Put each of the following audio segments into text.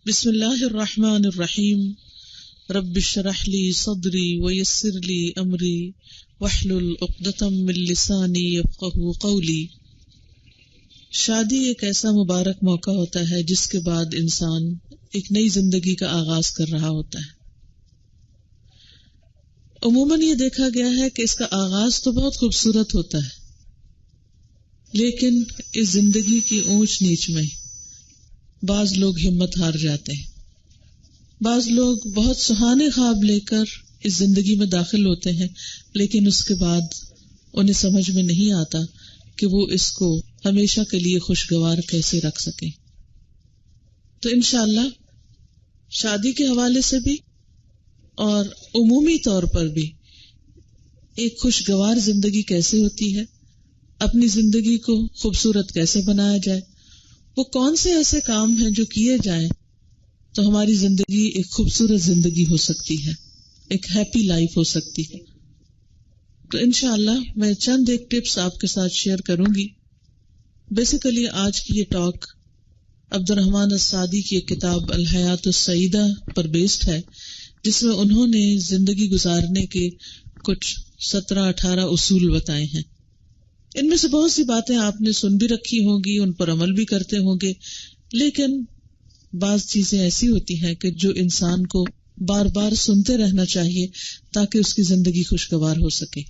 بسم اللہ الرحمن الرحیم رب اشرح لی صدری ویسر لی امری واحلل عقدۃ من لسانی یفقہوا قولی۔ شادی ایک ایسا مبارک موقع ہوتا ہے جس کے بعد انسان ایک نئی زندگی کا آغاز کر رہا ہوتا ہے۔ عموماً یہ دیکھا گیا ہے کہ اس کا آغاز تو بہت خوبصورت ہوتا ہے، لیکن اس زندگی کی اونچ نیچ میں بعض لوگ ہمت ہار جاتے ہیں، بعض لوگ بہت سہانے خواب لے کر اس زندگی میں داخل ہوتے ہیں، لیکن اس کے بعد انہیں سمجھ میں نہیں آتا کہ وہ اس کو ہمیشہ کے لیے خوشگوار کیسے رکھ سکیں۔ تو انشاءاللہ شادی کے حوالے سے بھی اور عمومی طور پر بھی ایک خوشگوار زندگی کیسے ہوتی ہے، اپنی زندگی کو خوبصورت کیسے بنایا جائے، وہ کون سے ایسے کام ہیں جو کیے جائیں تو ہماری زندگی ایک خوبصورت زندگی ہو سکتی ہے، ایک ہیپی لائف ہو سکتی ہے۔ تو انشاءاللہ میں چند ایک ٹپس آپ کے ساتھ شیئر کروں گی۔ بیسیکلی آج کی یہ ٹاک عبد الرحمن السعدی کی ایک کتاب الحیات السعیدہ پر بیسڈ ہے، جس میں انہوں نے زندگی گزارنے کے کچھ 17-18 اصول بتائے ہیں۔ ان میں سے بہت سی باتیں آپ نے سن بھی رکھی ہوں گی، ان پر عمل بھی کرتے ہوں گے، لیکن بعض چیزیں ایسی ہوتی ہیں کہ جو انسان کو بار بار سنتے رہنا چاہیے تاکہ اس کی زندگی خوشگوار ہو سکے۔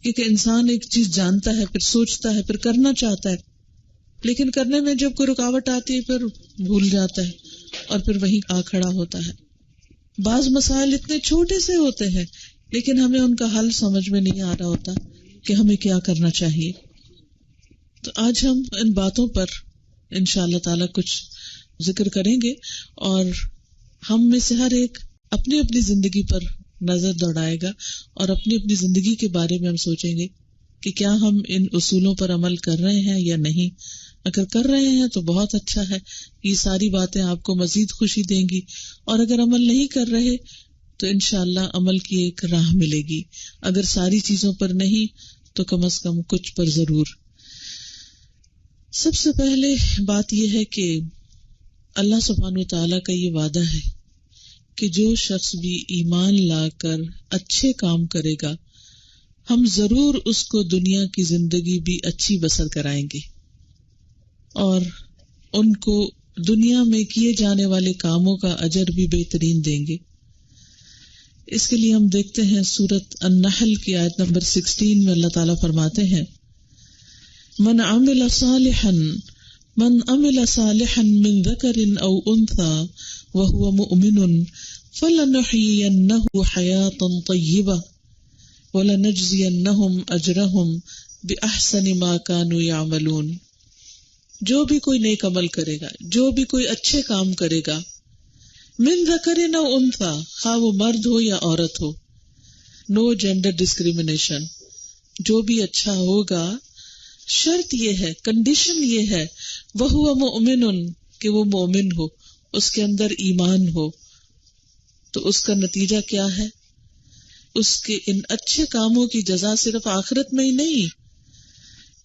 کیونکہ انسان ایک چیز جانتا ہے، پھر سوچتا ہے، پھر کرنا چاہتا ہے، لیکن کرنے میں جب کوئی رکاوٹ آتی ہے پھر بھول جاتا ہے اور پھر وہیں آ کھڑا ہوتا ہے۔ بعض مسائل اتنے چھوٹے سے ہوتے ہیں لیکن ہمیں ان کا حل سمجھ میں نہیں آ رہا ہوتا کہ ہمیں کیا کرنا چاہیے۔ تو آج ہم ان باتوں پر انشاءاللہ تعالی کچھ ذکر کریں گے، اور ہم میں سے ہر ایک اپنی اپنی زندگی پر نظر دوڑائے گا اور اپنی اپنی زندگی کے بارے میں ہم سوچیں گے کہ کیا ہم ان اصولوں پر عمل کر رہے ہیں یا نہیں۔ اگر کر رہے ہیں تو بہت اچھا ہے، یہ ساری باتیں آپ کو مزید خوشی دیں گی، اور اگر عمل نہیں کر رہے تو انشاءاللہ عمل کی ایک راہ ملے گی۔ اگر ساری چیزوں پر نہیں تو کم از کم کچھ پر ضرور۔ سب سے پہلے بات یہ ہے کہ اللہ سبحانہ وتعالیٰ کا یہ وعدہ ہے کہ جو شخص بھی ایمان لا کر اچھے کام کرے گا ہم ضرور اس کو دنیا کی زندگی بھی اچھی بسر کرائیں گے، اور ان کو دنیا میں کیے جانے والے کاموں کا اجر بھی بہترین دیں گے۔ اس کے لیے ہم دیکھتے ہیں سورۃ النحل کی آیت نمبر 16 میں اللہ تعالیٰ فرماتے ہیں، من عمل صالحا من ذکر او انثى وهو مؤمن فلنحيينه حياة طیبة وَلَنَجْزِيَنَّهُمْ أَجْرَهُمْ بِأَحْسَنِ مَا كَانُوا يَعْمَلُونَ۔ جو بھی کوئی نیک عمل کرے گا، جو بھی کوئی اچھے کام کرے گا، من ذکر او انثی، خواہ وہ مرد ہو یا عورت ہو، نو جینڈر ڈسکریمنیشن، جو بھی اچھا ہوگا، شرط یہ ہے، کنڈیشن یہ ہے، وَهُوَ مُؤْمِنٌ، کہ وہ مومن ہو، اس کے اندر ایمان ہو۔ تو اس کا نتیجہ کیا ہے؟ اس کے ان اچھے کاموں کی جزا صرف آخرت میں ہی نہیں،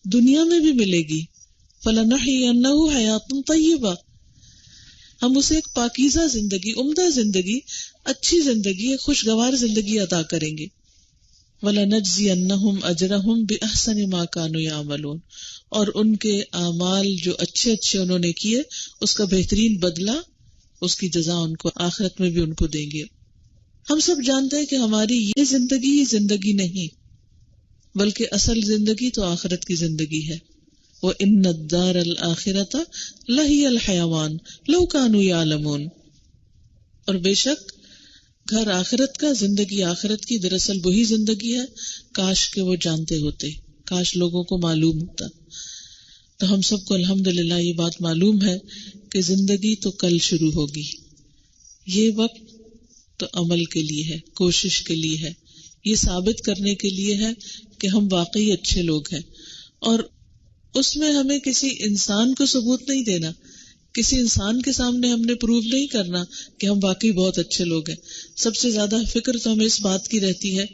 دنیا میں بھی ملے گی۔ فَلَنَحْيِيَنَّهُ حَيَاةٌ طَيِّبَةٌ، ہم اسے ایک پاکیزہ زندگی، عمدہ زندگی، اچھی زندگی، ایک خوشگوار زندگی عطا کریں گے۔ وَلَنَجْزِيَنَّهُمْ أَجْرَهُمْ بِأَحْسَنِ مَا كَانُوا يَعْمَلُونَ، اور ان کے اعمال جو اچھے اچھے انہوں نے کیے اس کا بہترین بدلہ، اس کی جزا ان کو آخرت میں بھی ان کو دیں گے۔ ہم سب جانتے ہیں کہ ہماری یہ زندگی ہی زندگی نہیں، بلکہ اصل زندگی تو آخرت کی زندگی ہے۔ وَإِنَّ الدَّارَ الْآخِرَةَ لَهِيَ الْحَيَوَانُ لَوْ كَانُوا يَعْلَمُونَ، اور بے شک گھر آخرت کا، زندگی آخرت کی دراصل وہی زندگی ہے، کاش کہ وہ جانتے ہوتے، کاش لوگوں کو معلوم ہوتا۔ تو ہم سب کو الحمدللہ یہ بات معلوم ہے کہ زندگی تو کل شروع ہوگی، یہ وقت تو عمل کے لیے ہے، کوشش کے لیے ہے، یہ ثابت کرنے کے لیے ہے کہ ہم واقعی اچھے لوگ ہیں، اور اس میں ہمیں کسی انسان کو ثبوت نہیں دینا، کسی انسان کے سامنے ہم نے پروو نہیں کرنا کہ ہم واقعی بہت اچھے لوگ ہیں۔ سب سے زیادہ فکر تو ہمیں اس بات کی رہتی ہے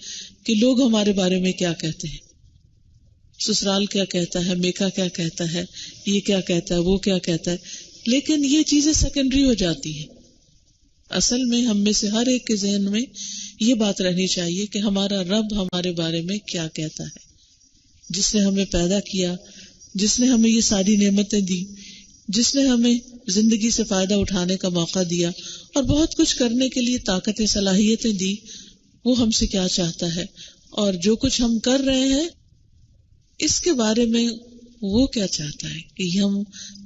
کہ لوگ ہمارے بارے میں کیا کہتے ہیں، سسرال کیا کہتا ہے، میکا کیا کہتا ہے، یہ کیا کہتا ہے، وہ کیا کہتا ہے، لیکن یہ چیزیں سیکنڈری ہو جاتی ہیں۔ اصل میں ہم میں سے ہر ایک کے ذہن میں یہ بات رہنی چاہیے کہ ہمارا رب ہمارے بارے میں کیا کہتا ہے، جس نے ہمیں پیدا کیا، جس نے ہمیں یہ ساری نعمتیں دی، جس نے ہمیں زندگی سے فائدہ اٹھانے کا موقع دیا اور بہت کچھ کرنے کے لیے طاقتیں صلاحیتیں دی، وہ ہم سے کیا چاہتا ہے، اور جو کچھ ہم کر رہے ہیں اس کے بارے میں وہ کیا چاہتا ہے کہ ہم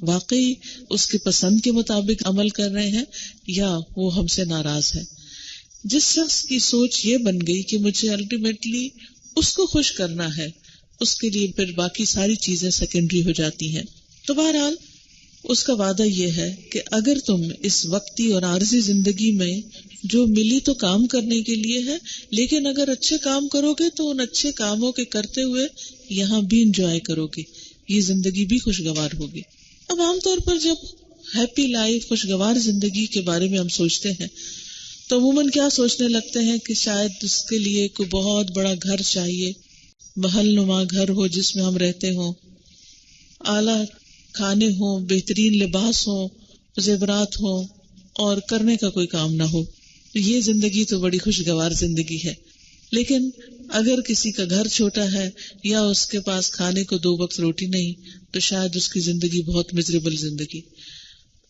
واقعی اس کی پسند کے مطابق عمل کر رہے ہیں یا وہ ہم سے ناراض ہے۔ جس شخص کی سوچ یہ بن گئی کہ مجھے الٹیمیٹلی اس کو خوش کرنا ہے، اس کے لیے پھر باقی ساری چیزیں سیکنڈری ہو جاتی ہیں۔ تو بہرحال اس کا وعدہ یہ ہے کہ اگر تم اس وقتی اور عارضی زندگی میں جو ملی تو کام کرنے کے لیے ہے، لیکن اگر اچھے کام کرو گے تو ان اچھے کاموں کے کرتے ہوئے یہاں بھی انجوائے کرو گے، یہ زندگی بھی خوشگوار ہوگی۔ اب عام طور پر جب ہیپی لائف، خوشگوار زندگی کے بارے میں ہم سوچتے ہیں تو عموماً کیا سوچنے لگتے ہیں کہ شاید اس کے لیے کوئی بہت بڑا گھر چاہیے، محل نما گھر ہو جس میں ہم رہتے ہوں، اعلیٰ کھانے ہوں، بہترین لباس ہوں، زیورات ہوں، اور کرنے کا کوئی کام نہ ہو۔ یہ زندگی تو بڑی خوشگوار زندگی ہے۔ لیکن اگر کسی کا گھر چھوٹا ہے یا اس کے پاس کھانے کو 2 وقت روٹی نہیں تو شاید اس کی زندگی بہت مزریبل زندگی۔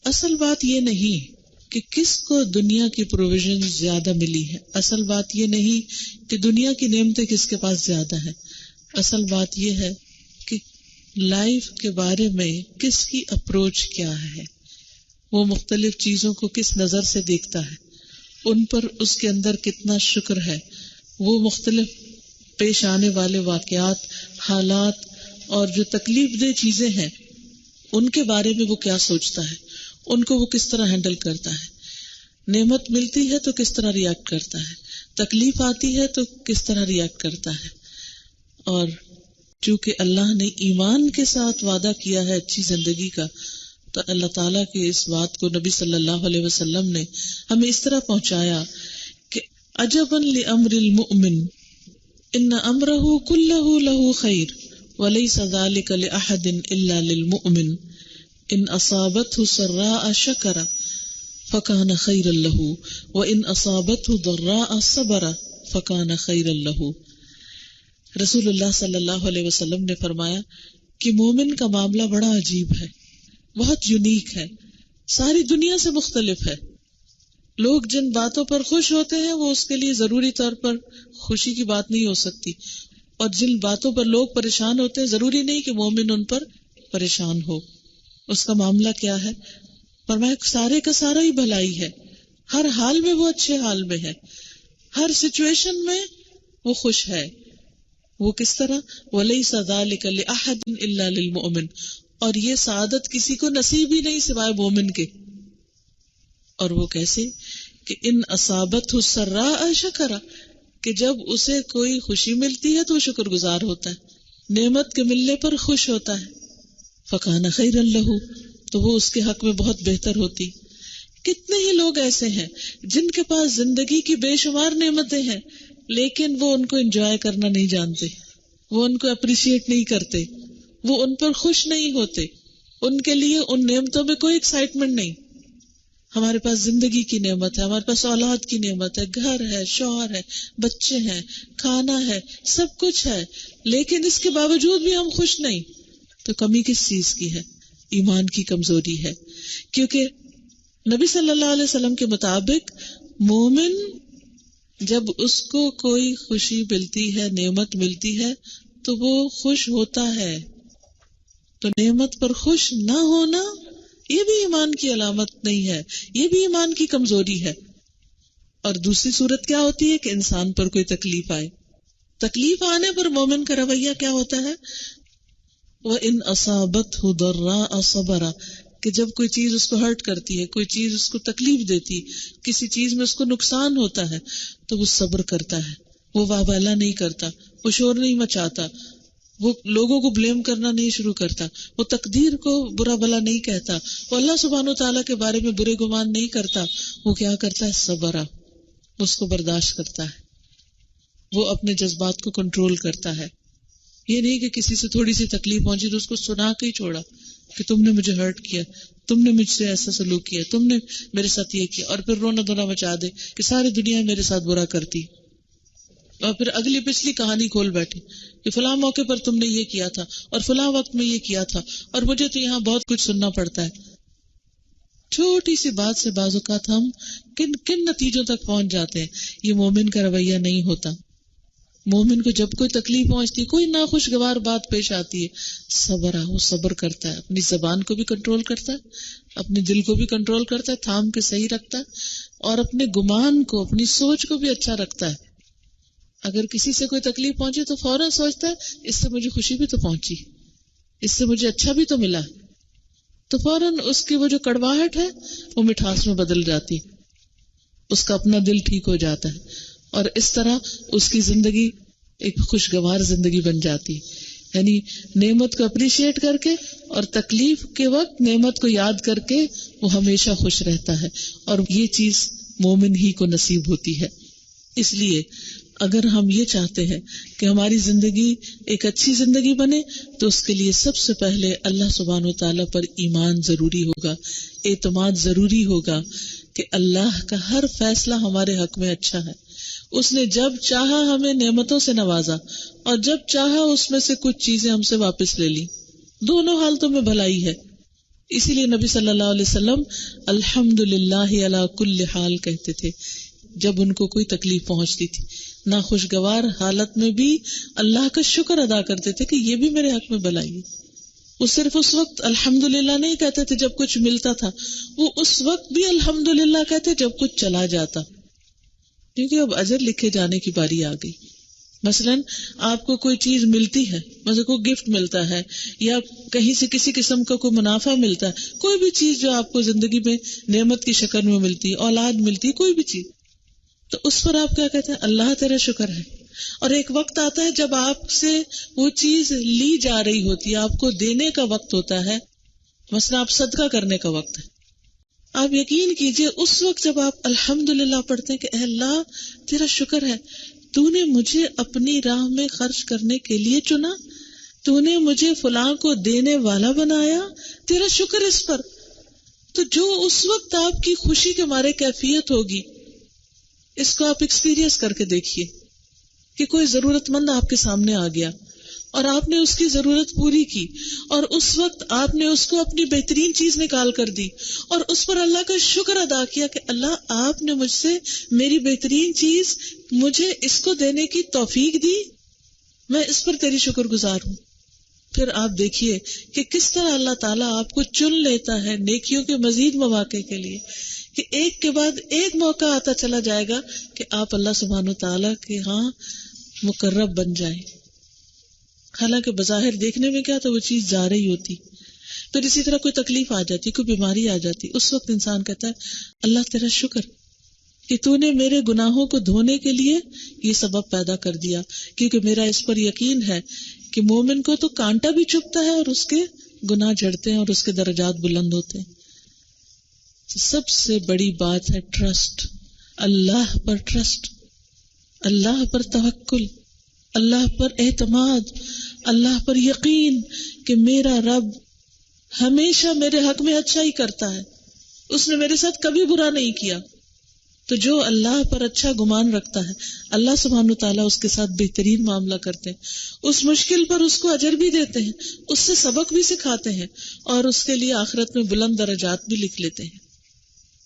اصل بات یہ نہیں کہ کس کو دنیا کی پروویژن زیادہ ملی ہے، اصل بات یہ نہیں کہ دنیا کی نعمتیں کس کے پاس زیادہ ہیں، اصل بات یہ ہے کہ لائف کے بارے میں کس کی اپروچ کیا ہے، وہ مختلف چیزوں کو کس نظر سے دیکھتا ہے، ان پر اس کے اندر کتنا شکر ہے، وہ مختلف پیش آنے والے واقعات، حالات اور جو تکلیف دہ چیزیں ہیں ان کے بارے میں وہ کیا سوچتا ہے، ان کو وہ کس طرح ہینڈل کرتا ہے، نعمت ملتی ہے تو کس طرح ریئیکٹ کرتا ہے، تکلیف آتی ہے تو کس طرح ریئیکٹ کرتا ہے۔ اور چونکہ اللہ نے ایمان کے ساتھ وعدہ کیا ہے اچھی زندگی کا، تو اللہ تعالیٰ کی اس بات کو نبی صلی اللہ علیہ وسلم نے ہمیں اس طرح پہنچایا کہ عجبا لامر المؤمن ان امرہ کلہ لہ خیر ولیس ذلک لأحد الا للمؤمن ان اصابته سراء شکر فکان خیرا لہ وان اصابته ضراء صبر فکان خیرا لہ۔ رسول اللہ صلی اللہ علیہ وسلم نے فرمایا کہ مومن کا معاملہ بڑا عجیب ہے، بہت یونیک ہے، ساری دنیا سے مختلف ہے۔ لوگ جن باتوں پر خوش ہوتے ہیں وہ اس کے لیے ضروری طور پر خوشی کی بات نہیں ہو سکتی، اور جن باتوں پر لوگ پریشان ہوتے ہیں ضروری نہیں کہ مومن ان پر پریشان ہو۔ اس کا معاملہ کیا ہے؟ فرمایا سارے کا سارا ہی بھلائی ہے، ہر حال میں وہ اچھے حال میں ہے، ہر سچویشن میں وہ خوش ہے۔ وہ کس طرح؟ وَلَيْسَ ذَلِكَ لِأَحَدٍ إِلَّا لِلْمُؤْمِنِ، اور یہ سعادت کسی کو نصیب ہی نہیں سوائے مومن کے۔ اور وہ کیسے؟ کہ ان اصابتہ السراء شکر، کہ جب اسے کوئی خوشی ملتی ہے تو وہ شکر گزار ہوتا ہے، نعمت کے ملنے پر خوش ہوتا ہے، فکان خیرا لہ، تو وہ اس کے حق میں بہت بہتر ہوتی۔ کتنے ہی لوگ ایسے ہیں جن کے پاس زندگی کی بے شمار نعمتیں ہیں لیکن وہ ان کو انجوائے کرنا نہیں جانتے، وہ ان کو اپریشیٹ نہیں کرتے، وہ ان پر خوش نہیں ہوتے، ان کے لیے ان نعمتوں میں کوئی ایکسائٹمنٹ نہیں۔ ہمارے پاس زندگی کی نعمت ہے، ہمارے پاس اولاد کی نعمت ہے، گھر ہے، شوہر ہے، بچے ہیں، کھانا ہے، سب کچھ ہے، لیکن اس کے باوجود بھی ہم خوش نہیں، تو کمی کس چیز کی ہے؟ ایمان کی کمزوری ہے۔ کیونکہ نبی صلی اللہ علیہ وسلم کے مطابق مومن جب اس کو کوئی خوشی ملتی ہے، نعمت ملتی ہے تو وہ خوش ہوتا ہے۔ تو نعمت پر خوش نہ ہونا یہ بھی ایمان کی علامت نہیں ہے، یہ بھی ایمان کی کمزوری ہے۔ اور دوسری صورت کیا ہوتی ہے کہ انسان پر کوئی تکلیف آئے، تکلیف آنے پر مومن کا رویہ کیا ہوتا ہے؟ وَإِنْ أَصَابَتْهُ ضَرَّاءَ صَبَرَ، کہ جب کوئی چیز اس کو ہرٹ کرتی ہے، کوئی چیز اس کو تکلیف دیتی، کسی چیز میں اس کو نقصان ہوتا ہے تو وہ صبر کرتا ہے، وہ واویلا نہیں کرتا، وہ شور نہیں مچاتا، وہ لوگوں کو بلیم کرنا نہیں شروع کرتا، وہ تقدیر کو برا بھلا نہیں کہتا، وہ اللہ سبحانہ و تعالیٰ کے بارے میں برے گمان نہیں کرتا، وہ کیا کرتا ہے؟ صبر، اس کو برداشت کرتا ہے، وہ اپنے جذبات کو کنٹرول کرتا ہے۔ یہ نہیں کہ کسی سے تھوڑی سی تکلیف پہنچی تو اس کو سنا کے ہی چھوڑا، کہ تم نے مجھے ہرٹ کیا، تم نے مجھ سے ایسا سلوک کیا، تم نے میرے ساتھ یہ کیا، اور پھر رونا دھونا مچا دے کہ ساری دنیا میرے ساتھ برا کرتی، اور پھر اگلی پچھلی کہانی کھول بیٹھے کہ فلاں موقع پر تم نے یہ کیا تھا اور فلاں وقت میں یہ کیا تھا، اور مجھے تو یہاں بہت کچھ سننا پڑتا ہے۔ چھوٹی سی بات سے بعض اوقات ہم کن کن نتیجوں تک پہنچ جاتے ہیں۔ یہ مومن کا رویہ نہیں ہوتا۔ مومن کو جب کوئی تکلیف پہنچتی، کوئی ناخوشگوار بات پیش آتی ہے، وہ صبر کرتا ہے، اپنی زبان کو بھی کنٹرول کرتا ہے، اپنے دل کو بھی کنٹرول کرتا ہے، تھام کے صحیح رکھتا ہے، اور اپنے گمان کو، اپنی سوچ کو بھی اچھا رکھتا ہے۔ اگر کسی سے کوئی تکلیف پہنچے تو فوراً سوچتا ہے اس سے مجھے خوشی بھی تو پہنچی، اس سے مجھے اچھا بھی تو ملا، تو فوراً اس کی وہ جو کڑواہٹ ہے وہ مٹھاس میں بدل جاتی، اس کا اپنا دل ٹھیک ہو جاتا ہے، اور اس طرح اس کی زندگی ایک خوشگوار زندگی بن جاتی۔ یعنی نعمت کو اپریشیٹ کر کے اور تکلیف کے وقت نعمت کو یاد کر کے وہ ہمیشہ خوش رہتا ہے، اور یہ چیز مومن ہی کو نصیب ہوتی ہے۔ اس لیے اگر ہم یہ چاہتے ہیں کہ ہماری زندگی ایک اچھی زندگی بنے تو اس کے لیے سب سے پہلے اللہ سبحانہ و تعالیٰ پر ایمان ضروری ہوگا، اعتماد ضروری ہوگا کہ اللہ کا ہر فیصلہ ہمارے حق میں اچھا ہے۔ اس نے جب چاہا ہمیں نعمتوں سے نوازا، اور جب چاہا اس میں سے کچھ چیزیں ہم سے واپس لے لی، دونوں حالتوں میں بھلائی ہے۔ اسی لیے نبی صلی اللہ علیہ وسلم الحمدللہ علی کل حال کہتے تھے جب ان کو کوئی تکلیف پہنچتی تھی، ناخوشگوار حالت میں بھی اللہ کا شکر ادا کرتے تھے کہ یہ بھی میرے حق میں بھلائی ہے۔ وہ صرف اس وقت الحمدللہ نہیں کہتے تھے جب کچھ ملتا تھا، وہ اس وقت بھی الحمدللہ کہتے جب کچھ چلا جاتا، کیونکہ اب اجر لکھے جانے کی باری آ گئی۔ مثلا آپ کو کوئی چیز ملتی ہے، مثلا کوئی گفٹ ملتا ہے، یا کہیں سے کسی قسم کا کوئی منافع ملتا ہے، کوئی بھی چیز جو آپ کو زندگی میں نعمت کی شکل میں ملتی ہے، اولاد ملتی ہے، کوئی بھی چیز، تو اس پر آپ کیا کہتے ہیں؟ اللہ تیرا شکر ہے۔ اور ایک وقت آتا ہے جب آپ سے وہ چیز لی جا رہی ہوتی ہے، آپ کو دینے کا وقت ہوتا ہے، مثلا آپ صدقہ کرنے کا وقت ہے، آپ یقین کیجئے اس وقت جب آپ الحمدللہ پڑھتے ہیں کہ اے اللہ تیرا شکر ہے، تو نے مجھے اپنی راہ میں خرچ کرنے کے لیے چنا، تو نے مجھے فلاں کو دینے والا بنایا، تیرا شکر اس پر۔ تو جو اس وقت آپ کی خوشی کے مارے کیفیت ہوگی، اس کو آپ ایکسپیرینس کر کے دیکھیے کہ کوئی ضرورت مند آپ کے سامنے آ گیا اور آپ نے اس کی ضرورت پوری کی، اور اس وقت آپ نے اس کو اپنی بہترین چیز نکال کر دی، اور اس پر اللہ کا شکر ادا کیا کہ اللہ آپ نے مجھ سے میری بہترین چیز مجھے اس کو دینے کی توفیق دی، میں اس پر تیری شکر گزار ہوں۔ پھر آپ دیکھیے کہ کس طرح اللہ تعالیٰ آپ کو چن لیتا ہے نیکیوں کے مزید مواقع کے لیے، کہ ایک کے بعد ایک موقع آتا چلا جائے گا کہ آپ اللہ سبحانہ و تعالیٰ کے ہاں مقرب بن جائیں، حالانکہ بظاہر دیکھنے میں کیا تو وہ چیز جا رہی ہوتی۔ پھر اسی طرح کوئی تکلیف آ جاتی، کوئی بیماری آ جاتی، اس وقت انسان کہتا ہے اللہ تیرا شکر کہ تو نے میرے گناہوں کو دھونے کے لیے یہ سبب پیدا کر دیا، کیونکہ میرا اس پر یقین ہے کہ مومن کو تو کانٹا بھی چبھتا ہے اور اس کے گناہ جھڑتے ہیں اور اس کے درجات بلند ہوتے ہیں۔ سب سے بڑی بات ہے ٹرسٹ، اللہ پر ٹرسٹ، اللہ پر توکل، اللہ پر اعتماد، اللہ پر یقین کہ میرا رب ہمیشہ میرے حق میں اچھا ہی کرتا ہے، اس نے میرے ساتھ کبھی برا نہیں کیا۔ تو جو اللہ پر اچھا گمان رکھتا ہے، اللہ سبحانہ تعالیٰ اس کے ساتھ بہترین معاملہ کرتے ہیں، اس مشکل پر اس کو اجر بھی دیتے ہیں، اس سے سبق بھی سکھاتے ہیں، اور اس کے لیے آخرت میں بلند درجات بھی لکھ لیتے ہیں۔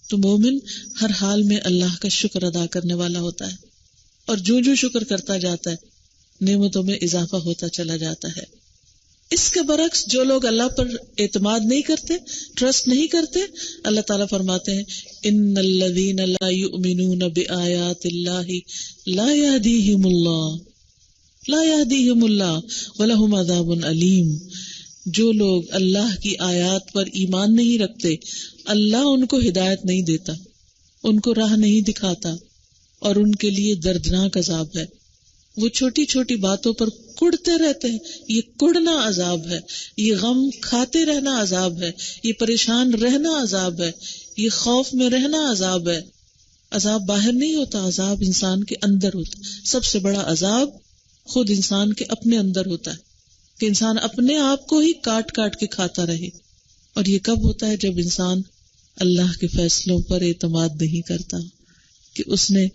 تو مومن ہر حال میں اللہ کا شکر ادا کرنے والا ہوتا ہے، اور جو جو شکر کرتا جاتا ہے نعمتوں میں اضافہ ہوتا چلا جاتا ہے۔ اس کے برعکس جو لوگ اللہ پر اعتماد نہیں کرتے، ٹرسٹ نہیں کرتے، اللہ تعالیٰ فرماتے ہیں ان الذین لا یؤمنون بآیات اللہ لا یہدیہم اللہ ولہم عذاب علیم۔ جو لوگ اللہ کی آیات پر ایمان نہیں رکھتے، اللہ ان کو ہدایت نہیں دیتا، ان کو راہ نہیں دکھاتا، اور ان کے لیے دردناک عذاب ہے۔ وہ چھوٹی چھوٹی باتوں پر کڑتے رہتے ہیں، یہ کڑنا عذاب ہے، یہ غم کھاتے رہنا عذاب ہے، یہ پریشان رہنا عذاب ہے، یہ خوف میں رہنا عذاب ہے۔ عذاب باہر نہیں ہوتا، عذاب انسان کے اندر ہوتا ہے۔ سب سے بڑا عذاب خود انسان کے اپنے اندر ہوتا ہے، کہ انسان اپنے آپ کو ہی کاٹ کاٹ کے کھاتا رہے۔ اور یہ کب ہوتا ہے؟ جب انسان اللہ کے فیصلوں پر اعتماد نہیں کرتا، کہ اس نے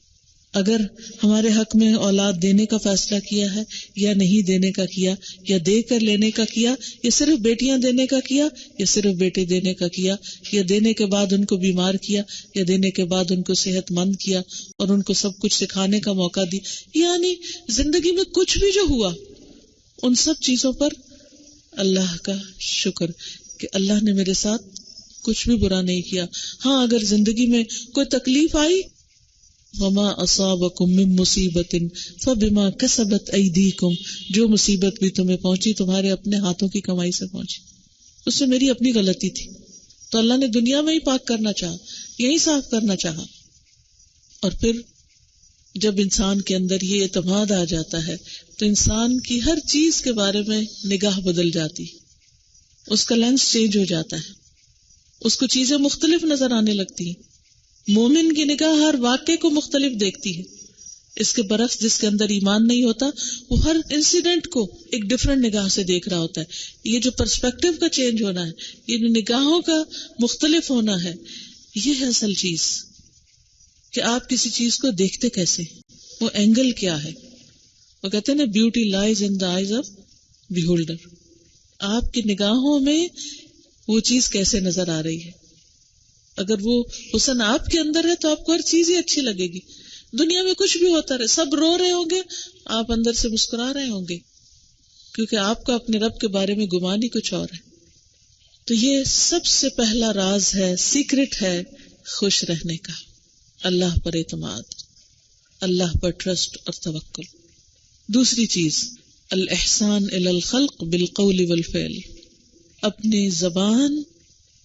اگر ہمارے حق میں اولاد دینے کا فیصلہ کیا ہے یا نہیں دینے کا کیا، یا دے کر لینے کا کیا، یا صرف بیٹیاں دینے کا کیا، یا صرف بیٹے دینے کا کیا، یا دینے کے بعد ان کو بیمار کیا، یا دینے کے بعد ان کو صحت مند کیا اور ان کو سب کچھ سکھانے کا موقع دی، یعنی زندگی میں کچھ بھی جو ہوا ان سب چیزوں پر اللہ کا شکر کہ اللہ نے میرے ساتھ کچھ بھی برا نہیں کیا۔ ہاں اگر زندگی میں کوئی تکلیف آئی، وما اصابکم من مصیبت فبما کسبت ایدیکم، جو مصیبت بھی تمہیں پہنچی تمہارے اپنے ہاتھوں کی کمائی سے پہنچی، اس میں میری اپنی غلطی تھی، تو اللہ نے دنیا میں ہی پاک کرنا چاہا، یہی صاف کرنا چاہا۔ اور پھر جب انسان کے اندر یہ اعتماد آ جاتا ہے تو انسان کی ہر چیز کے بارے میں نگاہ بدل جاتی، اس کا لینس چینج ہو جاتا ہے، اس کو چیزیں مختلف نظر آنے لگتی ہیں۔ مومن کی نگاہ ہر واقعے کو مختلف دیکھتی ہے، اس کے برعکس جس کے اندر ایمان نہیں ہوتا وہ ہر انسیڈنٹ کو ایک ڈفرنٹ نگاہ سے دیکھ رہا ہوتا ہے۔ یہ جو پرسپیکٹو کا چینج ہونا ہے، یہ جو نگاہوں کا مختلف ہونا ہے، یہ ہے اصل چیز کہ آپ کسی چیز کو دیکھتے کیسے، وہ اینگل کیا ہے۔ وہ کہتے ہیں نا، beauty lies in the eyes of beholder, آپ کی نگاہوں میں وہ چیز کیسے نظر آ رہی ہے۔ اگر وہ حسن آپ کے اندر ہے تو آپ کو ہر چیز ہی اچھی لگے گی۔ دنیا میں کچھ بھی ہوتا رہے، سب رو رہے ہوں گے، آپ اندر سے مسکرا رہے ہوں گے، کیونکہ آپ کا اپنے رب کے بارے میں گمان ہی کچھ اور ہے۔ تو یہ سب سے پہلا راز ہے، سیکرٹ ہے خوش رہنے کا، اللہ پر اعتماد، اللہ پر ٹرسٹ اور توکل۔ دوسری چیز، الاحسان الی الخلق بالقول والفعل، اپنی زبان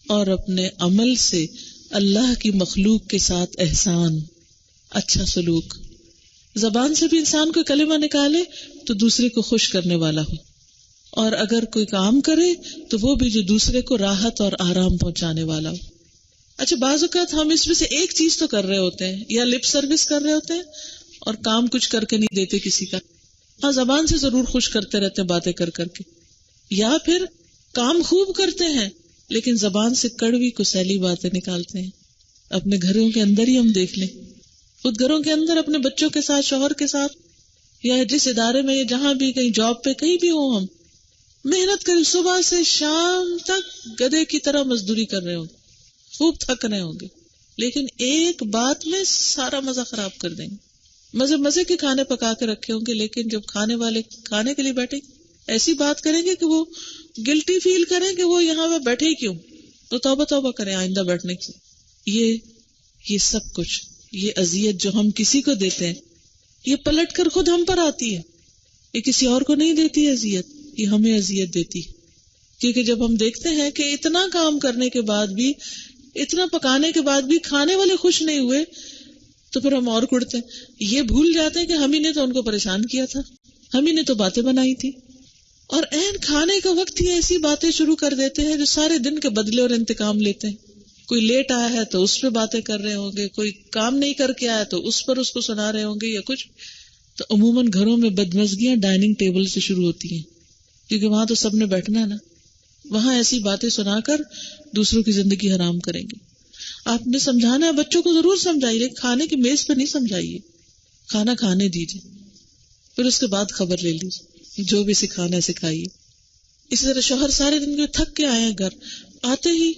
اور اپنے عمل سے اللہ کی مخلوق کے ساتھ احسان، اچھا سلوک۔ زبان سے بھی انسان کوئی کلمہ نکالے تو دوسرے کو خوش کرنے والا ہو، اور اگر کوئی کام کرے تو وہ بھی جو دوسرے کو راحت اور آرام پہنچانے والا ہو۔ اچھا، بعض اوقات ہم اس میں سے ایک چیز تو کر رہے ہوتے ہیں، یا لپ سروس کر رہے ہوتے ہیں اور کام کچھ کر کے نہیں دیتے کسی کا۔ ہاں، زبان سے ضرور خوش کرتے رہتے ہیں باتیں کر کر کے، یا پھر کام خوب کرتے ہیں لیکن زبان سے کڑوی کسیلی باتیں نکالتے ہیں۔ اپنے گھروں کے اندر ہی ہم دیکھ لیں، خود گھروں کے اندر اپنے بچوں کے ساتھ، شوہر کے ساتھ، یا جس ادارے میں یا جہاں بھی، کہیں جاب پہ کہیں بھی ہوں، ہم محنت کریں، صبح سے شام تک گدھے کی طرح مزدوری کر رہے ہوں گے، خوب تھک رہے ہوں گے، لیکن ایک بات میں سارا مزہ خراب کر دیں گے۔ مزے کے کھانے پکا کے رکھے ہوں گے، لیکن جب کھانے والے کھانے کے لیے بیٹھے ایسی بات کریں گے کہ وہ گلٹی فیل کریں کہ وہ یہاں پہ بیٹھے ہی کیوں، تو توبہ کریں آئندہ بیٹھنے کی۔ یہ سب کچھ، یہ اذیت جو ہم کسی کو دیتے ہیں، یہ پلٹ کر خود ہم پر آتی ہے، یہ کسی اور کو نہیں دیتی اذیت، یہ ہمیں اذیت دیتی۔ کیونکہ جب ہم دیکھتے ہیں کہ اتنا کام کرنے کے بعد بھی، اتنا پکانے کے بعد بھی کھانے والے خوش نہیں ہوئے، تو پھر ہم اور کڑتے ہیں، یہ بھول جاتے ہیں کہ ہم ہی نے تو ان کو پریشان کیا تھا، ہم ہی نے تو باتیں بنائی تھی، اور عین کھانے کا وقت ہی ایسی باتیں شروع کر دیتے ہیں جو سارے دن کے بدلے اور انتقام لیتے ہیں۔ کوئی لیٹ آیا ہے تو اس پہ باتیں کر رہے ہوں گے، کوئی کام نہیں کر کے آیا تو اس پر اس کو سنا رہے ہوں گے یا کچھ۔ تو عموماً گھروں میں بدمزگیاں ڈائننگ ٹیبل سے شروع ہوتی ہیں، کیونکہ وہاں تو سب نے بیٹھنا ہے نا، وہاں ایسی باتیں سنا کر دوسروں کی زندگی حرام کریں گے۔ آپ نے سمجھانا ہے بچوں کو، ضرور سمجھائیے، لیکن کھانے کی میز پہ نہیں سمجھائیے، کھانا کھانے دیجیے، پھر اس کے بعد خبر لے لیجیے، جو بھی سکھانا ہے سکھائیے۔ اسی طرح شوہر سارے دن کے تھک کے آئے ہیں گھر، آتے ہی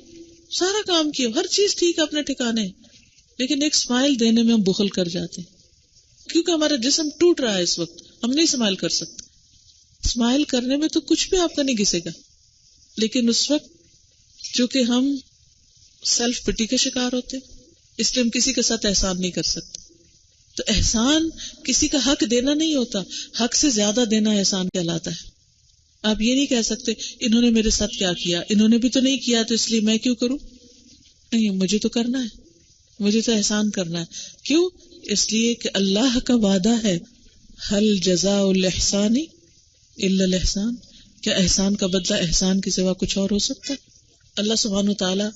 سارا کام کیا، ہر چیز ٹھیک ہے اپنے ٹھکانے، لیکن ایک اسمائل دینے میں ہم بخل کر جاتے ہیں، کیونکہ ہمارا جسم ٹوٹ رہا ہے اس وقت، ہم نہیں اسمائل کر سکتے۔ اسمائل کرنے میں تو کچھ بھی آپ کا نہیں گھسے گا، لیکن اس وقت چونکہ ہم سیلف پٹی کے شکار ہوتے، اس لیے ہم کسی کے ساتھ احسان نہیں کر سکتے۔ تو احسان کسی کا حق دینا نہیں ہوتا، حق سے زیادہ دینا احسان کہلاتا ہے۔ آپ یہ نہیں کہہ سکتے انہوں نے میرے ساتھ کیا کیا، انہوں نے بھی تو نہیں کیا تو اس لیے میں کیوں کروں، نہیں، مجھے تو کرنا ہے، مجھے تو احسان کرنا ہے۔ کیوں؟ اس لیے کہ اللہ کا وعدہ ہے، هل جزاء الاحسان الا الاحسان، کیا احسان کا بدلہ احسان کے سوا کچھ اور ہو سکتا ہے؟ اللہ سبحانہ وتعالی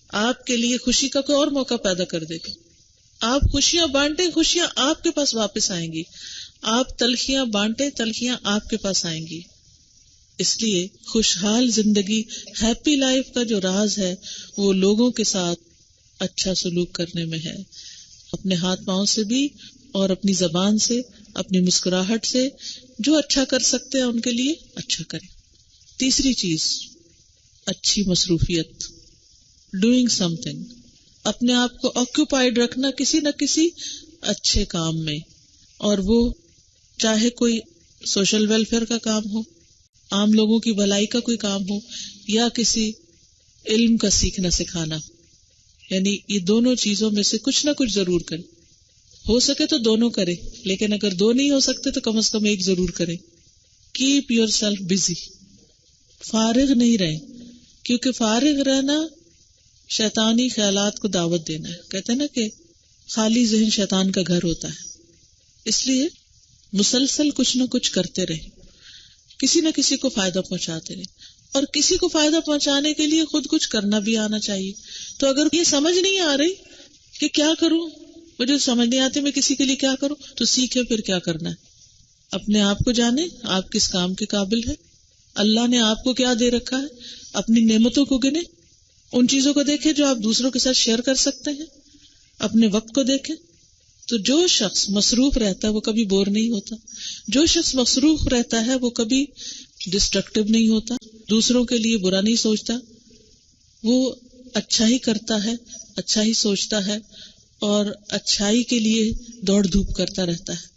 آپ کے لیے خوشی کا کوئی اور موقع پیدا کر دے گا، آپ خوشیاں بانٹیں، خوشیاں آپ کے پاس واپس آئیں گی، آپ تلخیاں بانٹیں، تلخیاں آپ کے پاس آئیں گی۔ اس لیے خوشحال زندگی، ہیپی لائف کا جو راز ہے وہ لوگوں کے ساتھ اچھا سلوک کرنے میں ہے، اپنے ہاتھ پاؤں سے بھی اور اپنی زبان سے، اپنی مسکراہٹ سے، جو اچھا کر سکتے ہیں ان کے لیے اچھا کریں۔ تیسری چیز، اچھی مصروفیت، ڈوئنگ سم تھنگ، اپنے آپ کو آکوپائیڈ رکھنا کسی نہ کسی اچھے کام میں، اور وہ چاہے کوئی سوشل ویلفیئر کا کام ہو، عام لوگوں کی بھلائی کا کوئی کام ہو، یا کسی علم کا سیکھنا سکھانا، یعنی یہ دونوں چیزوں میں سے کچھ نہ کچھ ضرور کریں۔ ہو سکے تو دونوں کریں، لیکن اگر دو نہیں ہو سکتے تو کم از کم ایک ضرور کریں۔ کیپ یور سیلف بزی، فارغ نہیں رہیں، کیونکہ فارغ رہنا شیطانی خیالات کو دعوت دینا ہے۔ کہتے ہیں نا کہ خالی ذہن شیطان کا گھر ہوتا ہے، اس لیے مسلسل کچھ نہ کچھ کرتے رہیں، کسی نہ کسی کو فائدہ پہنچاتے رہیں، اور کسی کو فائدہ پہنچانے کے لیے خود کچھ کرنا بھی آنا چاہیے۔ تو اگر یہ سمجھ نہیں آ رہی کہ کیا کروں، مجھے سمجھ نہیں آتی میں کسی کے لیے کیا کروں، تو سیکھے پھر کیا کرنا ہے۔ اپنے آپ کو جانے، آپ کس کام کے قابل ہے، اللہ نے آپ کو کیا دے رکھا ہے، اپنی نعمتوں کو گنے، ان چیزوں کو دیکھیں جو آپ دوسروں کے ساتھ شیئر کر سکتے ہیں، اپنے وقت کو دیکھیں۔ تو جو شخص مصروف رہتا ہے وہ کبھی بور نہیں ہوتا، جو شخص مصروف رہتا ہے وہ کبھی ڈسٹرکٹیو نہیں ہوتا، دوسروں کے لیے برا نہیں سوچتا، وہ اچھا ہی کرتا ہے، اچھا ہی سوچتا ہے، اور اچھائی کے لیے دوڑ دھوپ کرتا رہتا ہے۔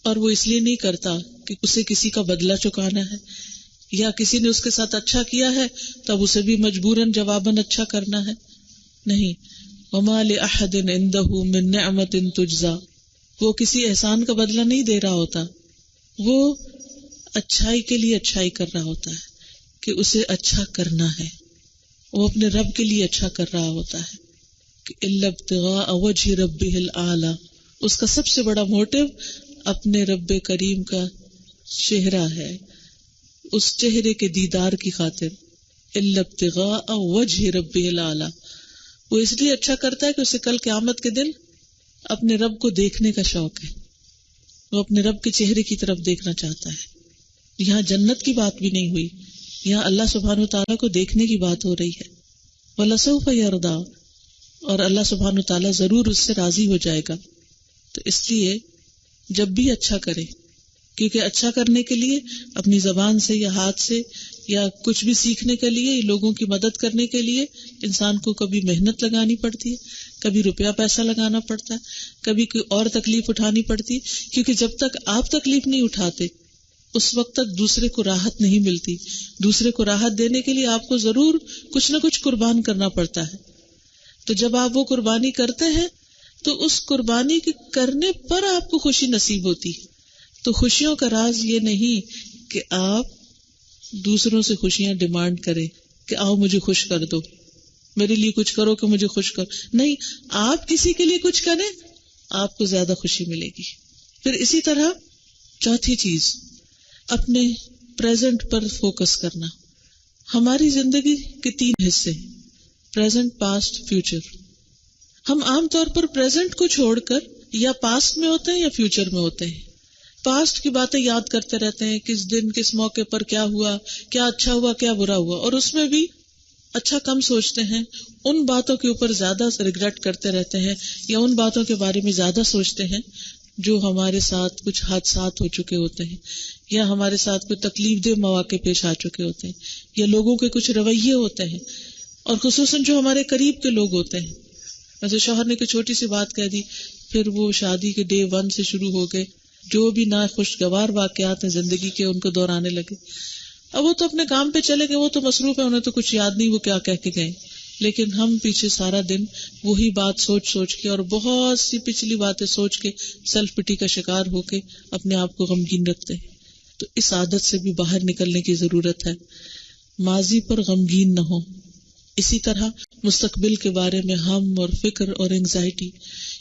اور وہ اس لیے نہیں کرتا کہ اسے کسی کا بدلہ چکانا ہے، یا کسی نے اس کے ساتھ اچھا کیا ہے تب اسے بھی مجبوراً جواباً اچھا کرنا ہے، نہیں۔ وَمَا لِأَحَدٍ عِندَهُ مِن نِعْمَةٍ تُجْزَى، وہ کسی احسان کا بدلہ نہیں دے رہا ہوتا، وہ اچھائی کے لیے اچھائی کر رہا ہوتا ہے کہ اسے اچھا کرنا ہے، وہ اپنے رب کے لیے اچھا کر رہا ہوتا ہے کہ إِلَّا ابْتِغَاءَ وَجْهِ رَبِّهِ الْأَعْلَى، اس کا سب سے بڑا موٹو اپنے رب کریم کا چہرہ ہے، اس چہرے کے دیدار کی خاطر۔ إِلَّا ابْتِغَاءَ وَجْهِ رَبِّهِ الْأَعْلَى، وہ اس لیے اچھا کرتا ہے کہ اسے کل قیامت کے دن اپنے رب کو دیکھنے کا شوق ہے، وہ اپنے رب کے چہرے کی طرف دیکھنا چاہتا ہے۔ یہاں جنت کی بات بھی نہیں ہوئی، یہاں اللہ سبحانہ وتعالیٰ کو دیکھنے کی بات ہو رہی ہے۔ وَلَسَوْفَ يَرْضَىٰ، اور اللہ سبحانہ وتعالیٰ ضرور اس سے راضی ہو جائے گا۔ تو اس لیے جب بھی اچھا کرے، کیونکہ اچھا کرنے کے لیے اپنی زبان سے یا ہاتھ سے یا کچھ بھی سیکھنے کے لیے، لوگوں کی مدد کرنے کے لیے انسان کو کبھی محنت لگانی پڑتی ہے، کبھی روپیہ پیسہ لگانا پڑتا ہے، کبھی کوئی اور تکلیف اٹھانی پڑتی، کیونکہ جب تک آپ تکلیف نہیں اٹھاتے اس وقت تک دوسرے کو راحت نہیں ملتی۔ دوسرے کو راحت دینے کے لیے آپ کو ضرور کچھ نہ کچھ قربان کرنا پڑتا ہے۔ تو جب آپ وہ قربانی کرتے ہیں تو اس قربانی کے کرنے پر آپ کو خوشی نصیب ہوتی ہے۔ تو خوشیوں کا راز یہ نہیں کہ آپ دوسروں سے خوشیاں ڈیمانڈ کریں کہ آؤ مجھے خوش کر دو، میرے لیے کچھ کرو کہ مجھے خوش کرو، نہیں، آپ کسی کے لیے کچھ کریں آپ کو زیادہ خوشی ملے گی۔ پھر اسی طرح چوتھی چیز، اپنے پریزنٹ پر فوکس کرنا۔ ہماری زندگی کے 3 حصے ہیں، پریزنٹ، پاسٹ، فیوچر۔ ہم عام طور پر پریزنٹ کو چھوڑ کر یا پاسٹ میں ہوتے ہیں یا فیوچر میں ہوتے ہیں۔ پاسٹ کی باتیں یاد کرتے رہتے ہیں، کس دن کس موقع پر کیا ہوا، کیا اچھا ہوا کیا برا ہوا، اور اس میں بھی اچھا کم سوچتے ہیں، ان باتوں کے اوپر زیادہ ریگریٹ کرتے رہتے ہیں، یا ان باتوں کے بارے میں زیادہ سوچتے ہیں جو ہمارے ساتھ کچھ حادثات ہو چکے ہوتے ہیں، یا ہمارے ساتھ کوئی تکلیف دہ مواقع پیش آ چکے ہوتے ہیں، یا لوگوں کے کچھ رویے ہوتے ہیں، اور خصوصاً جو ہمارے قریب کے لوگ ہوتے ہیں۔ ویسے شوہر نے کوئی چھوٹی سی بات کہہ دی، پھر وہ شادی کے ڈے 1 سے شروع ہو گئے، جو بھی ناخوشگوار واقعات ہیں زندگی کے ان کو دہرانے لگے۔ اب وہ تو اپنے کام پہ چلے گئے، وہ تو مصروف ہے، انہیں تو کچھ یاد نہیں وہ کیا کہہ کے گئے، لیکن ہم پیچھے سارا دن وہی بات سوچ سوچ کے اور بہت سی پچھلی باتیں سوچ کے سیلف پٹی کا شکار ہو کے اپنے آپ کو غمگین رکھتے ہیں۔ تو اس عادت سے بھی باہر نکلنے کی ضرورت ہے، ماضی پر غمگین نہ ہو۔ اسی طرح مستقبل کے بارے میں ہم اور فکر اور انگزائٹی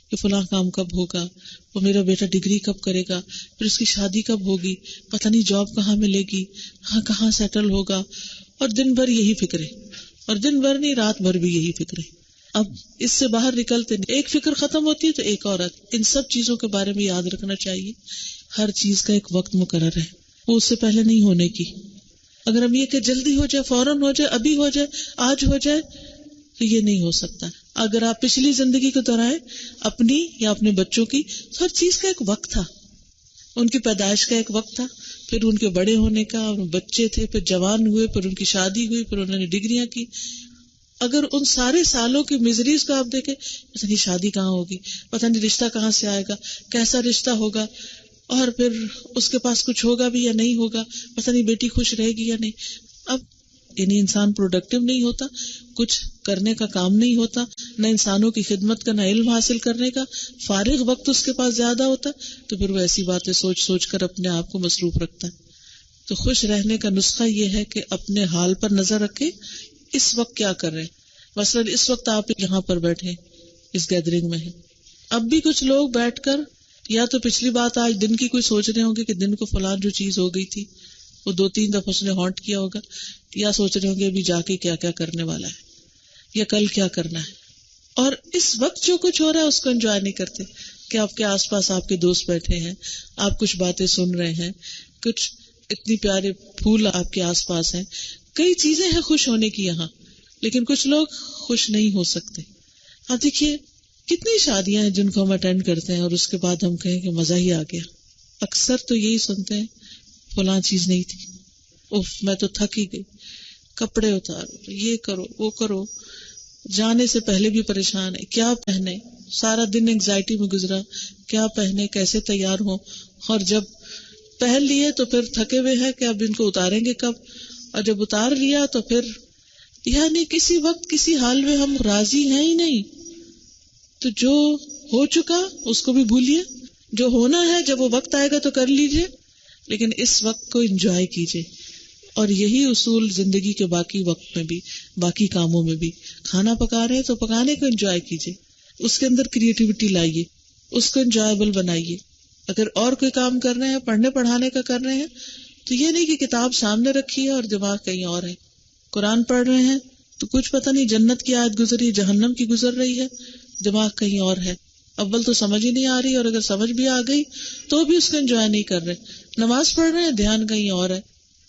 کہ فلاں کام کب ہوگا، وہ میرا بیٹا ڈگری کب کرے گا، پھر اس کی شادی کب ہوگی، پتہ نہیں جاب کہاں ملے گی، ہاں کہاں سیٹل ہوگا، اور دن بھر یہی فکریں، اور دن بھر نہیں رات بھر بھی یہی فکریں۔ اب اس سے باہر نکلتے نہیں، ایک فکر ختم ہوتی ہے تو ایک اور آتی۔ ان سب چیزوں کے بارے میں یاد رکھنا چاہیے، ہر چیز کا ایک وقت مقرر ہے، وہ اس سے پہلے نہیں ہونے کی۔ اگر ہم یہ کہ جلدی ہو جائے، فوراً ہو جائے، ابھی ہو جائے، آج ہو جائے، تو یہ نہیں ہو سکتا. اگر آپ پچھلی زندگی کو دہرائیں، اپنی یا اپنے بچوں کی، ہر چیز کا ایک وقت تھا. ان کی پیدائش کا ایک وقت تھا، پھر ان کے بڑے ہونے کا، بچے تھے، پھر جوان ہوئے، پھر ان کی شادی ہوئی، پھر انہوں نے ڈگریاں کی. اگر ان سارے سالوں کی میزریز کو آپ دیکھیں، پتہ نہیں شادی کہاں ہوگی، پتہ نہیں رشتہ کہاں سے آئے گا، کیسا رشتہ ہوگا، اور پھر اس کے پاس کچھ ہوگا بھی یا نہیں ہوگا، پتہ نہیں بیٹی خوش رہے گی یا نہیں. اب یعنی انسان پروڈکٹیو نہیں ہوتا، کچھ کرنے کا کام نہیں ہوتا، نہ انسانوں کی خدمت کا، نہ علم حاصل کرنے کا، فارغ وقت اس کے پاس زیادہ ہوتا، تو پھر وہ ایسی باتیں سوچ سوچ کر اپنے آپ کو مصروف رکھتا ہے. تو خوش رہنے کا نسخہ یہ ہے کہ اپنے حال پر نظر رکھے، اس وقت کیا کر رہے ہیں. مثلاً اس وقت آپ یہاں پر بیٹھے اس گیدرنگ میں ہیں، اب بھی کچھ لوگ بیٹھ کر یا تو پچھلی بات آج دن کی کوئی سوچ رہے ہوں گے کہ دن کو فلان جو چیز ہو گئی تھی وہ 2-3 دفعہ اس نے ہانٹ کیا ہوگا، یا سوچ رہے ہوں گے ابھی جا کے کیا کیا کرنے والا ہے یا کل کیا کرنا ہے. اور اس وقت جو کچھ ہو رہا ہے اس کو انجوائے نہیں کرتے کہ آپ کے آس پاس آپ کے دوست بیٹھے ہیں، آپ کچھ باتیں سن رہے ہیں، کچھ اتنی پیارے پھول آپ کے آس پاس ہیں، کئی چیزیں ہیں خوش ہونے کی یہاں. لیکن کچھ لوگ خوش نہیں ہو سکتے. آپ دیکھیے کتنی شادیاں ہیں جن کو ہم اٹینڈ کرتے ہیں اور اس کے بعد ہم کہیں کہ مزہ ہی آ گیا. اکثر تو یہی سنتے ہیں فلاں چیز نہیں تھی، اوف میں تو تھک ہی گئی، کپڑے اتارو، یہ کرو وہ کرو، جانے سے پہلے بھی پریشان ہے، کیا پہنے، سارا دن انگزائٹی میں گزرا، کیا پہنے، کیسے تیار ہوں، اور جب پہن لیے تو پھر تھکے ہوئے ہیں کہ اب ان کو اتاریں گے کب، اور جب اتار لیا تو پھر یعنی کسی وقت کسی حال میں ہم راضی ہیں ہی نہیں. تو جو ہو چکا اس کو بھی بھولیے، جو ہونا ہے جب وہ وقت آئے گا تو کر لیجئے، لیکن اس وقت کو انجوائے کیجئے. اور یہی اصول زندگی کے باقی وقت میں بھی، باقی کاموں میں بھی. کھانا پکا رہے ہیں تو پکانے کو انجوائے کیجئے، اس کے اندر کریٹیوٹی لائیے، اس کو انجوائبل بنائیے. اگر اور کوئی کام کر رہے ہیں، پڑھنے پڑھانے کا کر رہے ہیں، تو یہ نہیں کہ کتاب سامنے رکھی ہے اور دماغ کہیں اور ہے. قرآن پڑھ رہے ہیں تو کچھ پتہ نہیں جنت کی آیت گزری، جہنم کی گزر رہی ہے، دماغ کہیں اور ہے. اول تو سمجھ ہی نہیں آ رہی، اور اگر سمجھ بھی آ گئی تو بھی اس کو انجوائے نہیں کر رہے. نماز پڑھ رہے ہیں، دھیان کہیں اور ہے.